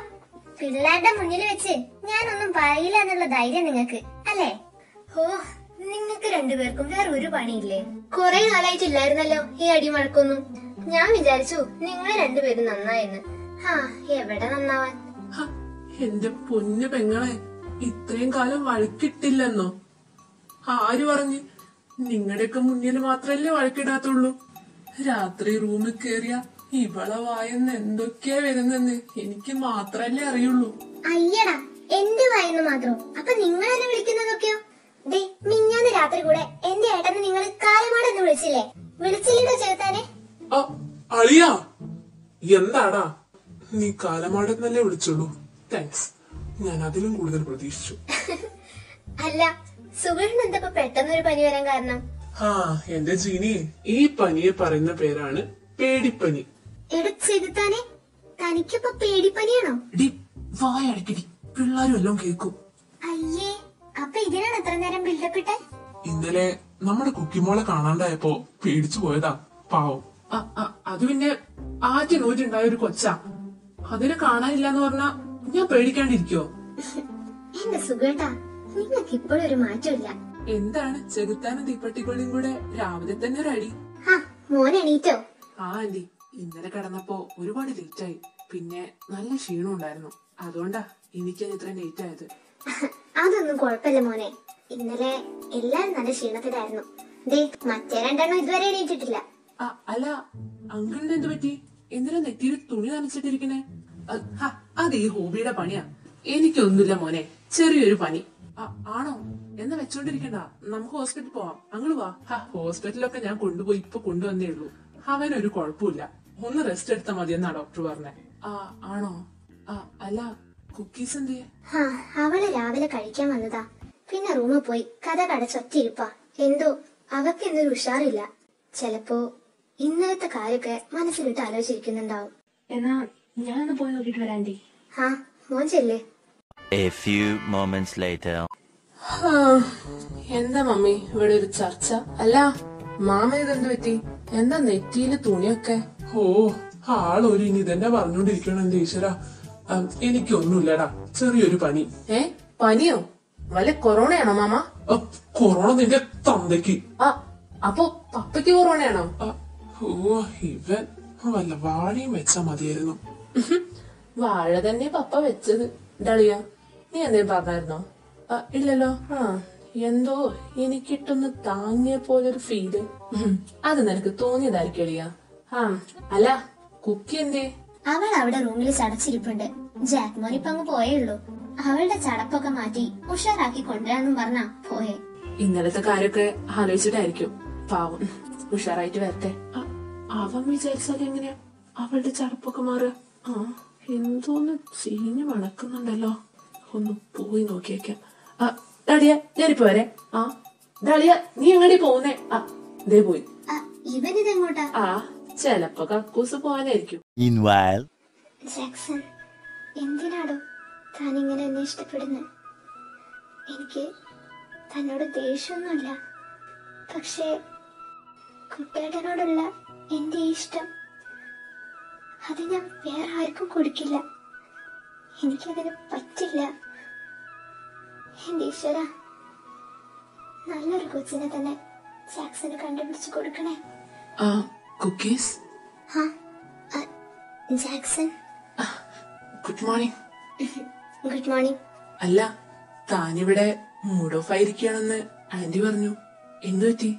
പിള്ളേരുടെ മുന്നിൽ വെച്ച് ഞാനൊന്നും പറയില്ല എന്നുള്ള ധൈര്യം നിങ്ങക്ക് അല്ലേ? നിങ്ങൾക്ക് രണ്ടുപേർക്കും വേറെ ഒരു പണിയില്ലേ? കുറെ കാലായിട്ടില്ലായിരുന്നല്ലോ ഈ അടിമഴക്കൊന്നും. ഞാൻ വിചാരിച്ചു നിങ്ങൾ രണ്ടുപേരും നന്നായെന്ന്. എവിടെ നന്നാവാൻ? എന്റെ പൊന്നു പെങ്ങളെ, ഇത്രയും കാലം വഴക്കിട്ടില്ലെന്നോ? ആര് പറഞ്ഞു? നിങ്ങളുടെയൊക്കെ മുന്നിൽ മാത്രല്ലേ വഴക്കിടാത്തുള്ളൂ. രാത്രി റൂമിൽ കേറിയ ഇവളെ വായെന്ന് എന്തൊക്കെയാ വരുന്നെന്ന് എനിക്ക് മാത്രല്ലേ അറിയുള്ളൂ. അയ്യടാ, എന്റെ വായെന്ന് മാത്രം? അപ്പൊ നിങ്ങൾ എന്നെ വിളിക്കുന്നതൊക്കെയോ? മിഞ്ഞാന്ന് രാത്രി കൂടെ എന്റെ ഏട്ടനെ നിങ്ങൾ കാലമാടെന്ന് വിളിച്ചില്ലേ? വിളിച്ചില്ലല്ലോ ചേർത്താനെ? അളിയ, എന്താടാ നീ കാലമാടെന്നല്ലേ വിളിച്ചുള്ളൂ? താങ്ക്സ്, ഞാൻ അതിലും കൂടുതൽ പ്രതീക്ഷിച്ചു. അല്ല, സുഗേഷിന് എന്തപ്പോ പെട്ടെന്നൊരു പനി വരാൻ കാരണം? എന്റെ ജീനി, ഈ പനിയെ പറയുന്ന പേരാണ് പേടിപ്പനി. എടുത്താനെ, തനിക്കിപ്പോ പേടിപ്പനിയാണോ? വായടക്കടി, പിള്ളേരും എല്ലാം കേൾക്കും. അയ്യേ, അപ്പൊ ഇതിനാണ് എത്ര നേരം ബിൽഡപ്പ് ഇട്ടെ? ഇന്നലെ നമ്മുടെ കുക്കിമോളെ കാണാണ്ടായപ്പോ പേടിച്ചു പോയതാ, പാവം. അത് പിന്നെ ആറ്റിനൂറ്റുണ്ടായ ഒരു കൊച്ചാ. അതിനെ കാണാനില്ലെന്ന് പറഞ്ഞാ ഞാൻ പേടിക്കാണ്ടിരിക്കോ? എന്റെ സുഖേട്ടാ, നിങ്ങൾക്ക് ഇപ്പോഴും ഒരു മാറ്റമില്ല. എന്താണ് ചെകുത്താനും തീപ്പട്ടിക്കൊള്ളിയും കൂടെ രാവിലെ തന്നെ ഒരു അടി? മോൻ എണീറ്റോ? ആന്റി, ഇന്നലെ കിടന്നപ്പോ ഒരുപാട് ലേറ്റായി. പിന്നെ നല്ല ക്ഷീണം ഉണ്ടായിരുന്നു. അതുകൊണ്ടാ എനിക്കത് ഇത്ര ലേറ്റ് ആയത്. അതൊന്നും കുഴപ്പമില്ല മോനെ. ഇന്നലെ എല്ലാരും നല്ല ക്ഷീണത്തിലായിരുന്നു. മറ്റേ 2 എണ്ണം ഇതുവരെ എണീറ്റിട്ടില്ല. അല്ല, അങ്കിളിന് എന്ത് പറ്റി? എന്തിനാ നെറ്റിയിൽ തുണി നനച്ചിട്ടിരിക്കണേ? അത് ഈ ഹോബിയുടെ പണിയാ. എനിക്കൊന്നുമില്ല മോനെ, ചെറിയൊരു പനി. ആണോ? എന്നാ വെച്ചോണ്ടിരിക്കണ്ട, നമുക്ക് ഹോസ്പിറ്റലിൽ പോവാം. അങ്ങള് വാ. ഹോസ്പിറ്റലൊക്കെ ഞാൻ കൊണ്ടുപോയി ഇപ്പൊ കൊണ്ടുവന്നേ ഉള്ളൂ. അവനൊരു കുഴപ്പമില്ല, ഒന്ന് റെസ്റ്റ് എടുത്താൽ മതിയെന്നാ ഡോക്ടർ പറഞ്ഞേ. ആണോ? അല്ല, കുക്കീസ് എന്ത്? അവള് രാവിലെ കഴിക്കാൻ വന്നതാ. പിന്നെ റൂമിൽ പോയി കഥ കടച്ചൊറ്റിരിപ്പാ. എന്തോ അവക്ക് എന്നൊരു ഉഷാറില്ല. ചിലപ്പോ ഇന്നലത്തെ കാര്യമൊക്കെ മനസ്സിലിട്ട് ആലോചിച്ചിരിക്കുന്നുണ്ടാവും. എന്നാ ഞാനൊന്ന് പോയി നോക്കിട്ട് വരാൻറ്റി. മോൻ ചെല്ലേ. A few moments later. എന്താ മമ്മി ഇവിടെ ഒരു ചർച്ച? അല്ല, മാമ ഇതെന്ത് പറ്റി? എന്താ നെറ്റിയില് തുണിയൊക്കെ? ഓ ആളൊരു ഇനി ഇതെന്നെ പറഞ്ഞോണ്ടിരിക്കണം എന്റെ ഈശ്വര. എനിക്കൊന്നുമില്ലടാ, ചെറിയൊരു പനി. പനിയോ? വല്ല കൊറോണയാണോ മാമ? കൊറോണ നിന്റെ തന്തയ്ക്ക്. അപ്പൊ പപ്പയ്ക്ക് കൊറോണയാണോ? ഓ ഇവൻ വല്ല വാഴയും വെച്ചാ മതിയായിരുന്നു. വാഴ തന്നെ പപ്പ വെച്ചത്. ഡളിയ, നീ എന്തേലും പറഞ്ഞായിരുന്നോ? ഇല്ലല്ലോ. എന്തോ എനിക്കിട്ടൊന്ന് താങ്ങിയ പോലൊരു ഫീല്. അത് നിനക്ക് തോന്നിയതായിരിക്കും എളിയ. അല്ല, കുക്കി എന്തേ? അവൾ അവിടെ റൂമിൽ ചടച്ചിരിപ്പുണ്ട്. ജാക്ക് മോൻ ഇപ്പൊ അങ്ങ് പോയുള്ളൂ. അവളുടെ ചടപ്പൊക്കെ മാറ്റി ഉഷാറാക്കി കൊണ്ടുവരാന്നും പറഞ്ഞാ പോയെ. ഇന്നലത്തെ കാര്യമൊക്കെ ആലോചിച്ചിട്ടായിരിക്കും. പാവം, ഉഷാറായിട്ട് വരട്ടെ. അവൻ വിചാരിച്ചാൽ എങ്ങനെയാ അവളുടെ ചടപ്പൊക്കെ മാറുക? എന്തോന്ന് ചീഞ്ഞ് മണക്കുന്നുണ്ടല്ലോ. ഒന്ന് പോയി നോക്കിയേക്കാം. ഡാളിയ, ഞാനിപ്പോ വരെ. ഡാളിയ, നീ എങ്ങടി പോകുന്നേ? ദേ പോയി. ഇവനിതെങ്ങോട്ടാ? ചെലപ്പോ കക്കൂസ് പോവാനായിരിക്കും. ജാക്സൺ, എന്തിനാടോ താനിങ്ങനെ എന്നെ ഇഷ്ടപ്പെടുന്നത്? എനിക്ക് തന്നോട് ദേഷ്യമൊന്നുമില്ല. പക്ഷേ കുട്ടേട്ടനോടുള്ള എന്റെ ഇഷ്ടം അത് ഞാൻ വേറെ ആർക്കും കൊടുക്കില്ല. എനിക്കതിന് പറ്റില്ല. എന്റെ ഈശ്വര, നല്ലൊരു കൊച്ചിനെ തന്നെ ജാക്സന് കണ്ടുപിടിച്ചു കൊടുക്കണേ. Cookies. Jackson, good morning. Good morning. അല്ല, താനിവിടെ മൂഡ് ഓഫ് ആയിരിക്കുകയാണെന്ന് ആന്റി പറഞ്ഞു. എന്തു പറ്റി?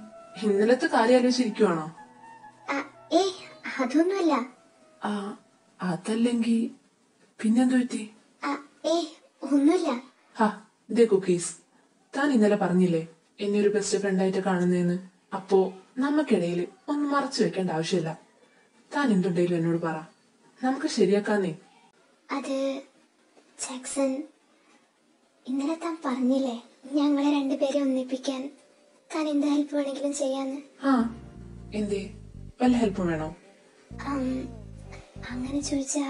ഇന്നലത്തെ കാര്യം ആലോചിച്ചിരിക്കുവാണോ? അതൊന്നുമല്ല. അതല്ലെങ്കി പിന്നെന്തു പറ്റി? ഒന്നുമില്ല. ദേ കുക്കീസ്, താൻ ഇന്നലെ പറഞ്ഞില്ലേ എന്നെ ഒരു ബെസ്റ്റ് ഫ്രണ്ട് ആയിട്ട് കാണുന്നതെന്ന്. അപ്പോ നമുക്കിടയിൽ ഒന്നും മറച്ചു വെക്കേണ്ട ആവശ്യമില്ല. താൻ എന്തുണ്ടെങ്കിലും എന്നോട് പറ, നമുക്ക് ശരിയാക്കാന്നേ. അത് ജാക്സൺ, ഇന്നലെ താൻ പറഞ്ഞില്ലേ ഞങ്ങളെ രണ്ടുപേരെ ഒന്നിപ്പിക്കാൻ താൻ എന്ത് ഹെൽപ്പ് വേണമെങ്കിലും ചെയ്യാന്ന്. എന്തേ, വല്ല ഹെൽപ്പ് വേണോ? അങ്ങനെ ചോദിച്ചാ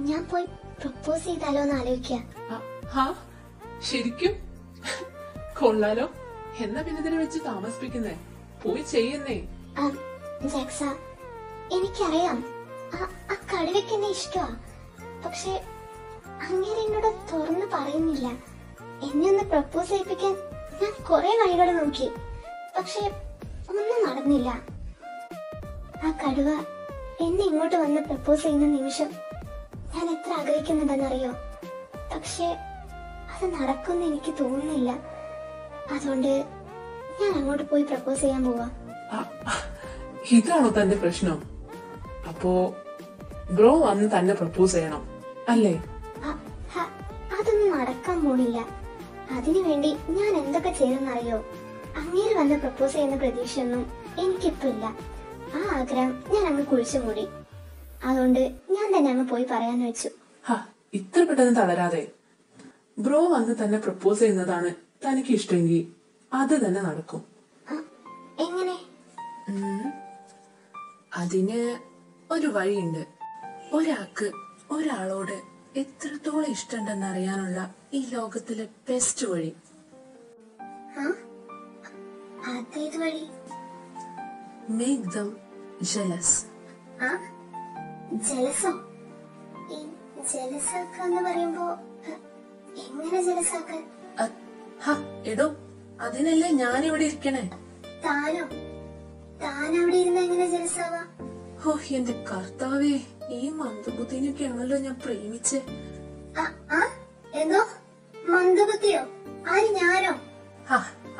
ഞാൻ പോയി പ്രപ്പോസ് ചെയ്താലോ എന്ന് ആലോചിക്ക. ശരിക്കും? കൊള്ളാലോ. എന്നാ പിന്നെ ഇതിനെ വെച്ച് താമസിപ്പിക്കുന്നേ? പോയി ചെയ്യുന്നേ. ജാക്സ, എനിക്കറിയാം ആ കടുവയ്ക്ക് എന്നെ ഇഷ്ടമാ. പക്ഷെ അങ്ങനെ എന്നോട് തുറന്നു പറയുന്നില്ല. എന്നെ ഒന്ന് പ്രപ്പോസ് ചെയ്യിപ്പിക്കാൻ ഞാൻ കുറെ വഴികൾ നോക്കി. പക്ഷെ ഒന്നും നടന്നില്ല. ആ കടുവ എന്നെ ഇങ്ങോട്ട് വന്ന് പ്രപ്പോസ് ചെയ്യുന്ന നിമിഷം ഞാൻ എത്ര ആഗ്രഹിക്കുന്നുണ്ടെന്നറിയോ? പക്ഷെ അത് നടക്കുമെന്ന് എനിക്ക് തോന്നുന്നില്ല. അതുകൊണ്ട് ഞാൻ അങ്ങോട്ട് പോയി പ്രപ്പോസ് ചെയ്യാൻ പോവാ. ഇതാണോ തന്റെ പ്രശ്നം? അപ്പോ ബ്രോ വന്ന് തന്നെ പ്രപ്പോസ് ചെയ്യണം അല്ലേ? അതൊന്നും നടക്കാൻ പോണില്ല. അതിനുവേണ്ടി ഞാൻ എന്തൊക്കെ ചെയ്തെന്നറിയോ? അങ്ങേര് വന്ന് പ്രപ്പോസ് ചെയ്യുന്ന പ്രതീക്ഷയൊന്നും എനിക്കിപ്പോ ഇല്ല. ആ ആഗ്രഹം ഞാൻ അങ്ങ് കുഴിച്ചു മൂടി. അതുകൊണ്ട് ഞാൻ തന്നെ അങ്ങ് പോയി പറയാന്ന് വെച്ചു. ഇത്ര പെട്ടെന്ന് തളരാതെ. ബ്രോ വന്ന് തന്നെ പ്രപ്പോസ് ചെയ്യുന്നതാണ് തനിക്ക് ഇഷ്ടമെങ്കിൽ അത് തന്നെ നടക്കും. എങ്ങനെ? അതിന് ഒരു വഴിയുണ്ട്. ഒരാൾക്ക് ഒരാളോട് എത്രത്തോളം ഇഷ്ടമുണ്ടെന്ന് അറിയാനുള്ള ഈ ലോകത്തിലെ ബെസ്റ്റ് വഴി. അതേത് വഴി? Make them jealous. ജലസോ? ജലസാക്കാന്ന് പറയുമ്പോ എങ്ങനെ ജലസാക്കാൻ? എടോ, അതിനല്ലേ ഞാനിവിടെ ഇരിക്കണേ. താനോ? താനവിടെ ഇരുന്ന് എങ്ങനെ ജലസാവാ? എന്റെ കർത്താവേ, ഈ മന്ദബുദ്ധിനൊക്കെയാണല്ലോ ഞാൻ പ്രേമിച്ചേ. എന്തോ മന്ദബുദ്ധിയോ? ആര്, ഞാനോ?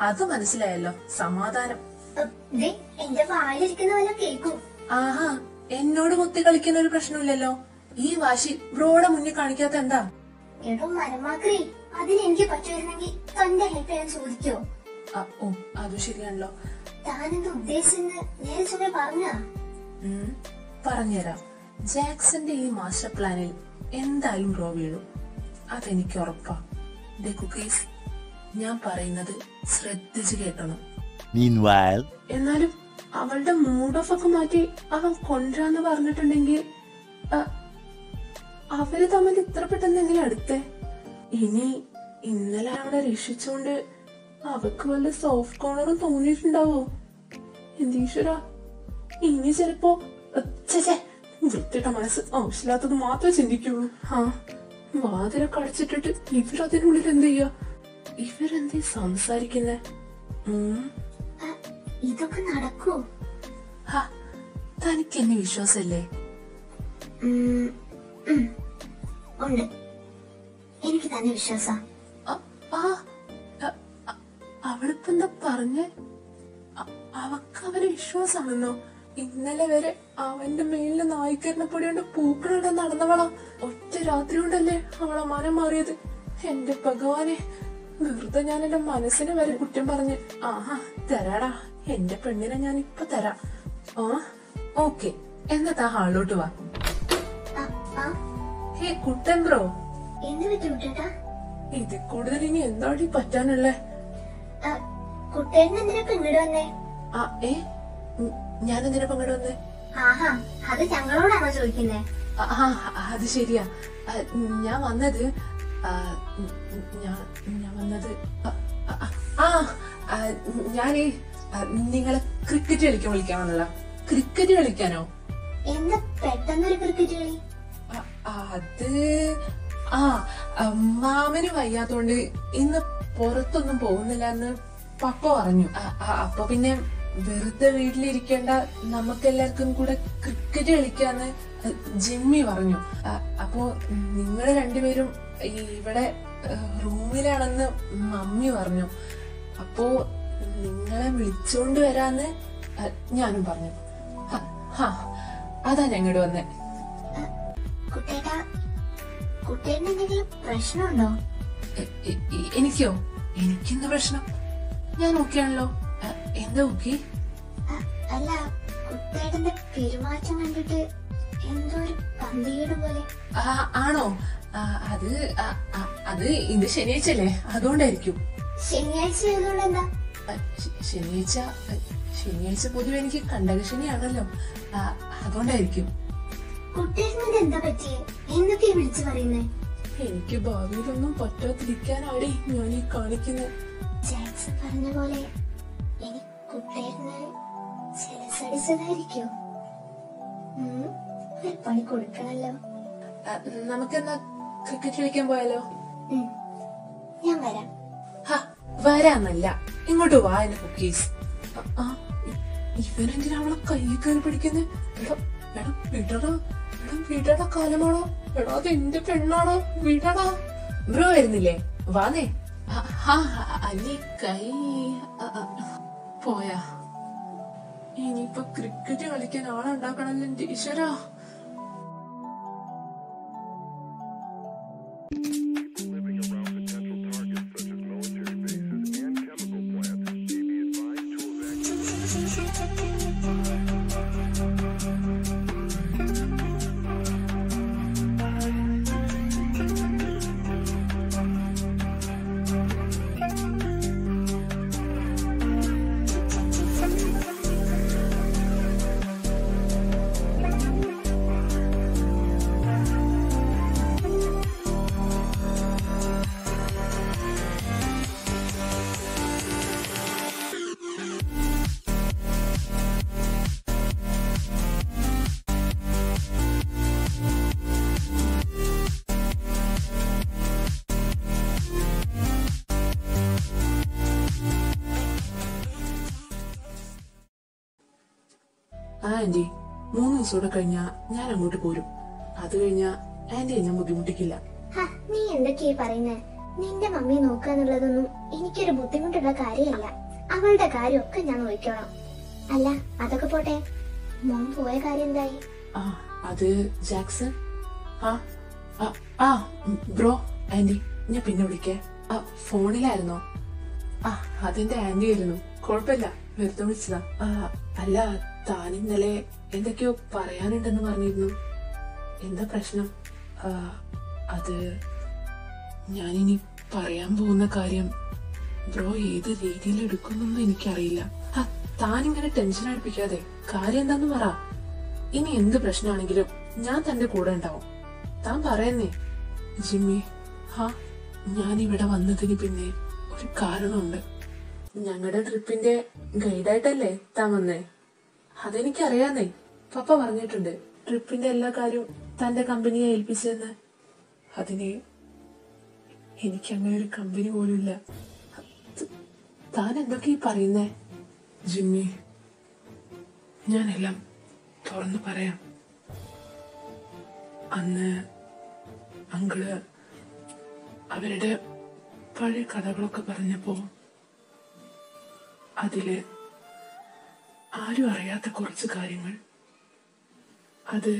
അത് മനസ്സിലായല്ലോ, സമാധാനം. എന്റെ വായിലിരിക്കുന്ന വല്ല കേക്കും. എന്നോട് കുത്തി കളിക്കുന്ന ഒരു പ്രശ്നമില്ലല്ലോ. ഈ വാശി ബ്രോയുടെ മുന്നിൽ കാണിക്കാത്ത എന്താ? എടോ മരമാക്രി, അതിനെനിക്ക് പറ്റുമായിരുന്നെങ്കിൽ തന്റെ ഹെൽപ്പ് ചെയ്യാൻ ചോദിക്കോ? അത് ശരിയാണല്ലോ. താനെന്ത് ഉദ്ദേശിച്ചെന്ന് നേരെ ചൊവ്വേ പറഞ്ഞാ? പറഞ്ഞുതരാം. ജാക്സന്റെ ഈ മാസ്റ്റർ പ്ലാനിൽ എന്തായാലും ബ്രോ വീഴും, അതെനിക്ക് ഉറപ്പാ. കുക്കീസ്, ഞാൻ പറയുന്നത് ശ്രദ്ധിച്ചു കേട്ടണം. എന്നാലും അവളുടെ മൂഡ് ഓഫ് ഒക്കെ മാറ്റി അവൻ കൊണ്ടുവരാന്ന് പറഞ്ഞിട്ടുണ്ടെങ്കിൽ അവര് തമ്മിൽ ഇത്ര പെട്ടെന്ന് എങ്ങനെ അടുത്തേ? ഇനി ഇന്നലെ അവളെ രക്ഷിച്ചുകൊണ്ട് അവക്ക് വല്ല സോഫ്റ്റ് കോർണറും തോന്നിയിട്ടുണ്ടാവോ? എന്തീശ്വര, ഇനി ചിലപ്പോ വൃത്തിയുടെ മനസ്സ് ആവശ്യമില്ലാത്തത് മാത്രമേ ചിന്തിക്കുള്ളൂ. വാതിലൊക്കെ അടച്ചിട്ടിട്ട് ഇവരതിനുള്ളിൽ എന്ത് ചെയ്യാ? ഇവരെന്തേ സംസാരിക്കുന്നേ? ഇതൊക്കെ നടക്കൂ? തനിക്ക് എന്നെ വിശ്വാസല്ലേ? ഉണ്ട്, എനിക്ക് തന്നെ വിശ്വാസ. അവളിപ്പോ എന്താ പറഞ്ഞേ? അവക്ക് അവന് വിശ്വാസാണെന്നോ? ഇന്നലെ വരെ അവന്റെ മേലില് നായ്ക്കരണപ്പൊടി കൊണ്ട് പൂക്കളിടെ നടന്നവളാ. ഒറ്റ രാത്രി കൊണ്ടല്ലേ അവളെ മനം മാറിയത്. എന്റെ ഭഗവാനെ, വെറുതെ ഞാൻ എന്റെ മനസ്സിനെ വരെ കുറ്റം പറഞ്ഞ്. തരാടാ, എന്റെ പെണ്ണിനെ ഞാൻ ഇപ്പൊ തരാം. ഓക്കെ, എന്നാ ഹാളിലോട്ട് വാ. ഹേ കുട്ടൻ ബ്രോ, എന്ത് പറ്റി കുട്ടേട്ടാ? ഇതിൽ കൂടുതൽ ഇനി എന്താടി പറ്റാനുള്ളേ? കുട്ടേട്ടൻ എന്തിനാ ഇങ്ങോട്ട് വന്നേ? ഞാനെന്തിനാ ഇങ്ങോട്ട് വന്നേ? അത് ഞങ്ങളോടാണോ ചോദിക്കുന്നേ? അത് ശരിയാ. ഞാൻ വന്നത് ഞാനേ നിങ്ങളെ ക്രിക്കറ്റ് കളിക്കാൻ വിളിക്കാൻ വന്നതാ. ക്രിക്കറ്റ് കളിക്കാനോ? എന്താ പെട്ടെന്നൊരു ക്രിക്കറ്റ് കളി? അത് മാമന് വയ്യാത്തോണ്ട് ഇന്ന് പുറത്തൊന്നും പോകുന്നില്ല എന്ന് പപ്പ പറഞ്ഞു. അപ്പൊ പിന്നെ വെറുതെ വീട്ടിലിരിക്കേണ്ട, നമുക്കെല്ലാവർക്കും കൂടെ ക്രിക്കറ്റ് കളിക്കാന്ന് ജിമ്മി പറഞ്ഞു. അപ്പോ നിങ്ങള് രണ്ടുപേരും ഇവിടെ റൂമിലാണെന്ന് മമ്മി പറഞ്ഞു. അപ്പോ നിങ്ങളെ വിളിച്ചോണ്ട് വരാന്ന് ഞാനും പറഞ്ഞു. അതാ ഞാൻ ഇങ്ങോട്ട് വന്നേ. കുട്ടേട്ടനെന്തെങ്കിലും പ്രശ്നമുണ്ടോ? എനിക്കോ? എനിക്കെന്ത് പ്രശ്നം? ഞാൻ ഓക്കെയാണല്ലോ. എന്താ ഓക്കെ? അല്ല, കുട്ടേട്ടന്റെ പെരുമാറ്റം കണ്ടിട്ട് എന്തോ ഒരു പന്തികേട് പോലെ. ആണോ? അത് ഇന്ന് ശനിയാഴ്ചല്ലേ, അതുകൊണ്ടായിരിക്കും. ശനിയാഴ്ച ആയതുകൊണ്ട് എന്താ? ശനിയാഴ്ച പൊതുവെ എനിക്ക് കണ്ടകശനിയാണല്ലോ, അതുകൊണ്ടായിരിക്കും. കുട്ടേട്ടന് എന്താ പറ്റിയേ? എന്തൊക്കെയാ വിളിച്ചു പറയുന്നേ? എനിക്ക് ഭാവിയിലൊന്നും പറ്റാതിരിക്കാനാടി ഞാൻ ഈ കാണിക്കുന്നത്. ജാക്സൺ പറഞ്ഞ പോലെ ഇനി കുട്ടേട്ടന് ചെലസടിച്ചതായിരിക്കോ? ഒരു പണി കൊടുക്കണല്ലോ. നമുക്കെന്നാ ക്രിക്കറ്റ് കളിക്കാൻ പോയാലോ? ഞാൻ വരാം. വരാന്നല്ല, ഇങ്ങോട്ട് വാ എന്റെ കുക്കീസ്. ഇവനെന്തിനാ അവളെ കൈ കയറി പിടിക്കുന്നത്? വീടടാ കാലമാണോ? എടാ അത് എന്റെ പെണ്ണാണോ? വീടടാ. ബ്രോ വരുന്നില്ലേ? വാന്നേ. അല്ലി കൈ പോയാ. ഇനിയിപ്പൊ ക്രിക്കറ്റ് കളിക്കാൻ ആളുണ്ടാക്കണല്ലോ എന്റെ ഈശ്വരാ. ആന്റി 3 ദിവസം കൂടെ കഴിഞ്ഞാ ഞാൻ അങ്ങോട്ട് പോരും. അത് കഴിഞ്ഞാ ആന്റിയെ ഞാൻ ബുദ്ധിമുട്ടിക്കില്ല. നീ എന്തൊക്കെയാ പറയുന്നേ? നിന്റെ മമ്മിയെ നോക്കുക എന്നുള്ളതൊന്നും എനിക്കൊരു ബുദ്ധിമുട്ടുള്ള കാര്യമല്ല. അവളുടെ കാര്യമൊക്കെ ഞാൻ നോക്കിക്കോളാം. അല്ല, അതൊക്കെ പോട്ടെ, മോൻ പോയ കാര്യം എന്തായി? അത് ജാക്സൺ. ബ്രോ, ആന്റി ഞാൻ പിന്നെ വിളിക്കേ. ഫോണിലായിരുന്നോ? അതെന്റെ ആന്റി ആയിരുന്നു. കുഴപ്പമില്ല, വെറുതെ വിളിച്ചതാ. അല്ല, താൻ ഇന്നലെ എന്തൊക്കെയോ പറയാനുണ്ടെന്ന് പറഞ്ഞിരുന്നു. എന്താ പ്രശ്നം? അത് ഞാനിനി പറയാൻ പോകുന്ന കാര്യം ബ്രോ ഏത് രീതിയിൽ എടുക്കുന്നൊന്നും എനിക്കറിയില്ല. താനിങ്ങനെ ടെൻഷൻ അടുപ്പിക്കാതെ കാര്യം എന്താന്ന് പറ. ഇനി എന്ത് പ്രശ്നമാണെങ്കിലും ഞാൻ തന്റെ കൂടെ ഉണ്ടാവും. താൻ പറയുന്നേ. ജിമ്മി, ഞാൻ ഇവിടെ വന്നതിന് പിന്നെ ഒരു കാരണമുണ്ട്. ഞങ്ങളുടെ ട്രിപ്പിന്റെ ഗൈഡായിട്ടല്ലേ താൻ വന്നേ? അതെനിക്കറിയാന്നേ. പപ്പ പറഞ്ഞിട്ടുണ്ട് ട്രിപ്പിന്റെ എല്ലാ കാര്യവും തന്റെ കമ്പനിയെ ഏൽപ്പിച്ചെന്ന്. അതിന് എനിക്കങ്ങനെ ഒരു കമ്പനി പോലും ഇല്ല. താൻ എന്തൊക്കെയാ പറയുന്നേ? ജിമ്മി, ഞാനെല്ലാം തുറന്നു പറയാം. അന്ന് അങ്കിള് അവരുടെ പഴയ കഥകളൊക്കെ പറഞ്ഞപ്പോ അതില് ആരും അറിയാത്ത കുറച്ച് കാര്യങ്ങൾ അത്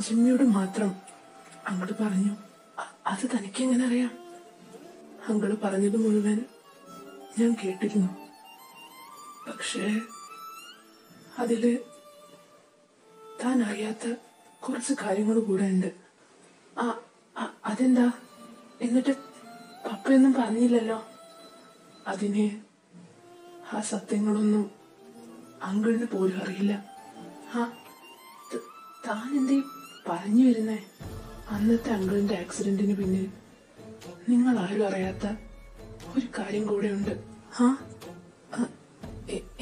ജിമ്മിയോട് മാത്രം അങ്കിള് പറഞ്ഞു. അത് തനിക്കെങ്ങനെ അറിയാം? അങ്കിള് പറഞ്ഞത് മുഴുവൻ ഞാൻ കേട്ടിരുന്നു. പക്ഷേ അതില് താൻ അറിയാത്ത കുറച്ച് കാര്യങ്ങൾ കൂടെ ഉണ്ട്. അതെന്താ? എന്നിട്ട് പപ്പയൊന്നും പറഞ്ഞില്ലല്ലോ. അതിന് ആ സത്യങ്ങളൊന്നും അങ്കിളിന് പോലും അറിയില്ല. താൻ എന്തേ പറഞ്ഞു വരുന്നേ? അന്നത്തെ അങ്കിളിന്റെ ആക്സിഡന്റിന് പിന്നിൽ നിങ്ങൾ ആരും അറിയാത്ത ഒരു കാര്യം കൂടെ ഉണ്ട്.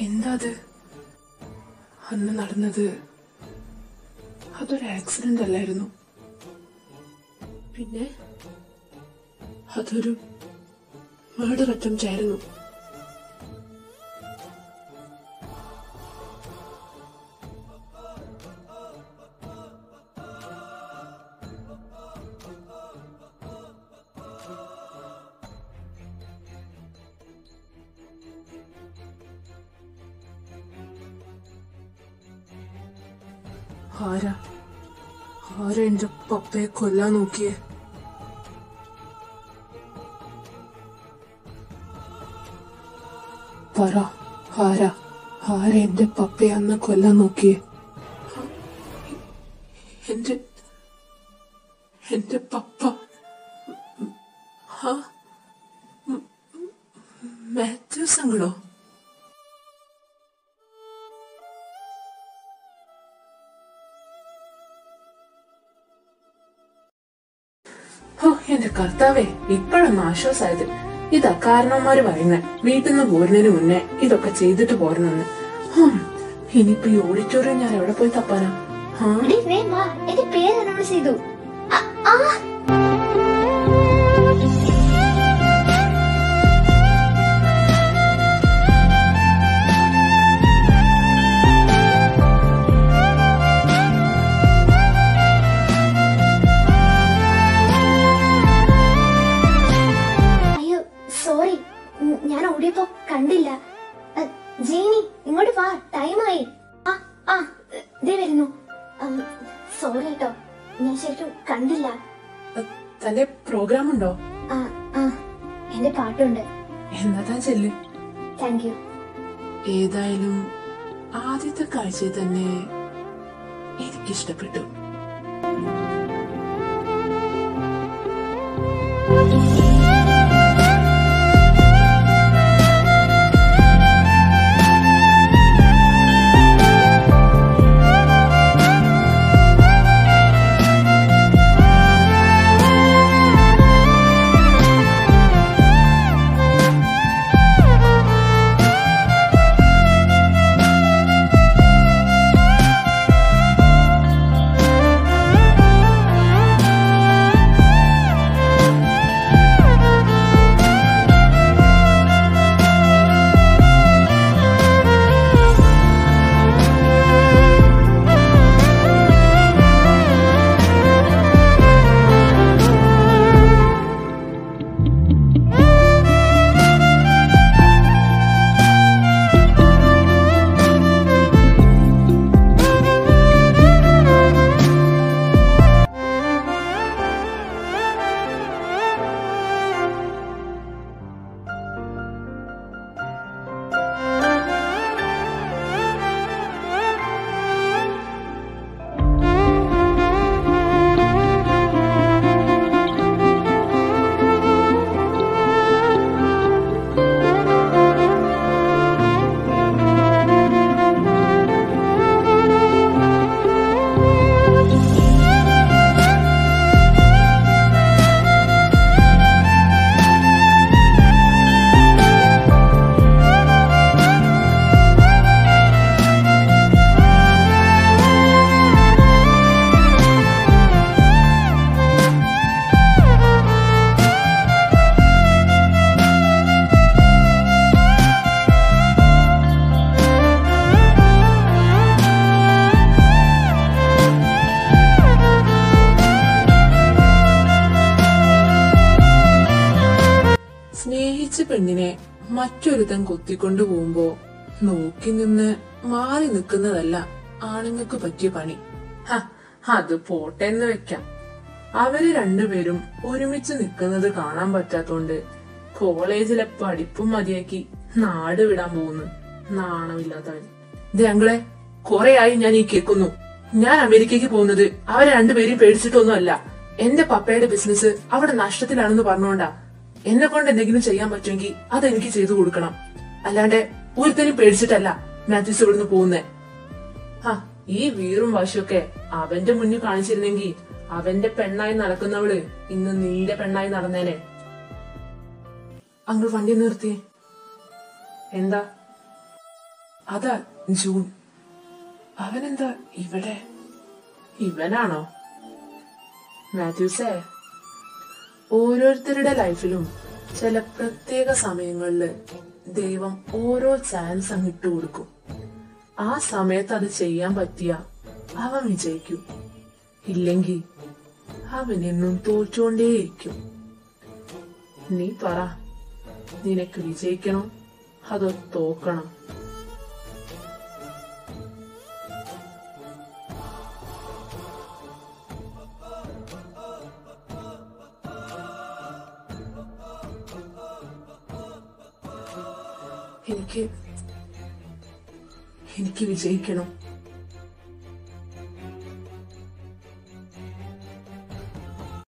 എന്താ അത്? അന്ന് നടന്നത് അതൊരു ആക്സിഡന്റ് അല്ലായിരുന്നു. പിന്നെ അതൊരു മർഡർ അറ്റംപ്റ്റ് ആയിരുന്നു. ആരാ എന്റെ പപ്പയെ കൊല്ലാൻ നോക്കിയേ? പറ, ആരാ എന്റെ പപ്പയെ അന്ന് കൊല്ലാൻ നോക്കിയേ? എന്റെ പപ്പ മാത്യൂസ് അങ്കിളോ? എന്റെ കർത്താവേ, ഇപ്പോഴൊന്നും ആശ്വാസമായത്. ഇതാ കാരണവന്മാര് പറയുന്നേ, വീട്ടിൽ നിന്ന് പോരുന്നതിന് മുന്നേ ഇതൊക്കെ ചെയ്തിട്ട് പോരുന്നെന്ന്. ഇനിയിപ്പോ ഈ ഓഡിറ്റോറിയം ഞാൻ എവിടെ പോയി തപ്പാനാ? എന്റെ പേര് അനൗൺസ് ചെയ്തു. ഞാൻ ഓടിയപ്പോ കണ്ടില്ല. ജീനി ഇങ്ങോട്ട് വാ, ടൈമായി. വരുന്നു. സോറി കേട്ടോ, ഞാൻ ശരിക്കും കണ്ടില്ല. തന്റെ പ്രോഗ്രാം ഉണ്ടോ? എന്റെ പാട്ടുണ്ട്. എന്നാ ചെല്ല്. Thank you. ഏതായാലും ആദ്യത്തെ കാഴ്ച തന്നെ എനിക്കിഷ്ടപ്പെട്ടു. മറ്റൊരുത്തൻ കുത്തിക്കൊണ്ടു പോകുമ്പോ നോക്കി നിന്ന് മാറി നിൽക്കുന്നതല്ല ആണുങ്ങൾക്ക് പറ്റിയ പണി. അത് പോട്ടെന്ന് വെക്കാം. അവര് രണ്ടുപേരും ഒരുമിച്ച് നിൽക്കുന്നത് കാണാൻ പറ്റാത്തോണ്ട് കോളേജിലെ പഠിപ്പും മതിയാക്കി നാട് വിടാൻ പോകുന്നു. നാണമില്ലാത്തവൻ. ഞങ്ങളെ കൊറേയായി ഞാൻ ഈ കേൾക്കുന്നു. ഞാൻ അമേരിക്കയ്ക്ക് പോകുന്നത് അവരെ രണ്ടുപേരും പേടിച്ചിട്ടൊന്നുമല്ല. എന്റെ പപ്പയുടെ ബിസിനസ് അവിടെ നഷ്ടത്തിലാണെന്ന് പറഞ്ഞോണ്ടാ. എന്നെ കൊണ്ട് എന്തെങ്കിലും ചെയ്യാൻ പറ്റുമെങ്കിൽ അതെനിക്ക് ചെയ്തു കൊടുക്കണം. അല്ലാണ്ട് ഒരുത്തനും പേടിച്ചിട്ടല്ല മാത്യൂസ് ഇവിടുന്ന് പോകുന്നേ. ഈ വീറും വാശിയൊക്കെ അവന്റെ മുന്നിൽ കാണിച്ചിരുന്നെങ്കിൽ അവന്റെ പെണ്ണായി നടക്കുന്നവള് ഇന്ന് നിന്റെ പെണ്ണായി നടന്നേനെ. അങ്കിൾ വണ്ടി നിർത്തി. എന്താ? അതാ ജൂൺ. അവനെന്താ ഇവിടെ? ഇവനാണോ? മാത്യൂസേ, ഓരോരുത്തരുടെ ലൈഫിലും ചില പ്രത്യേക സമയങ്ങളില് ദൈവം ഓരോ ചാൻസ് അങ്ങിട്ട് കൊടുക്കും. ആ സമയത്ത് അത് ചെയ്യാൻ പറ്റിയ അവൻ വിജയിക്കും. ഇല്ലെങ്കിൽ അവനെന്നും തോറ്റുകൊണ്ടേയിരിക്കും. നീ പറ, നിനക്ക് വിജയിക്കണോ അതോ തോക്കണം? എനിക്ക് വിജയിക്കണം.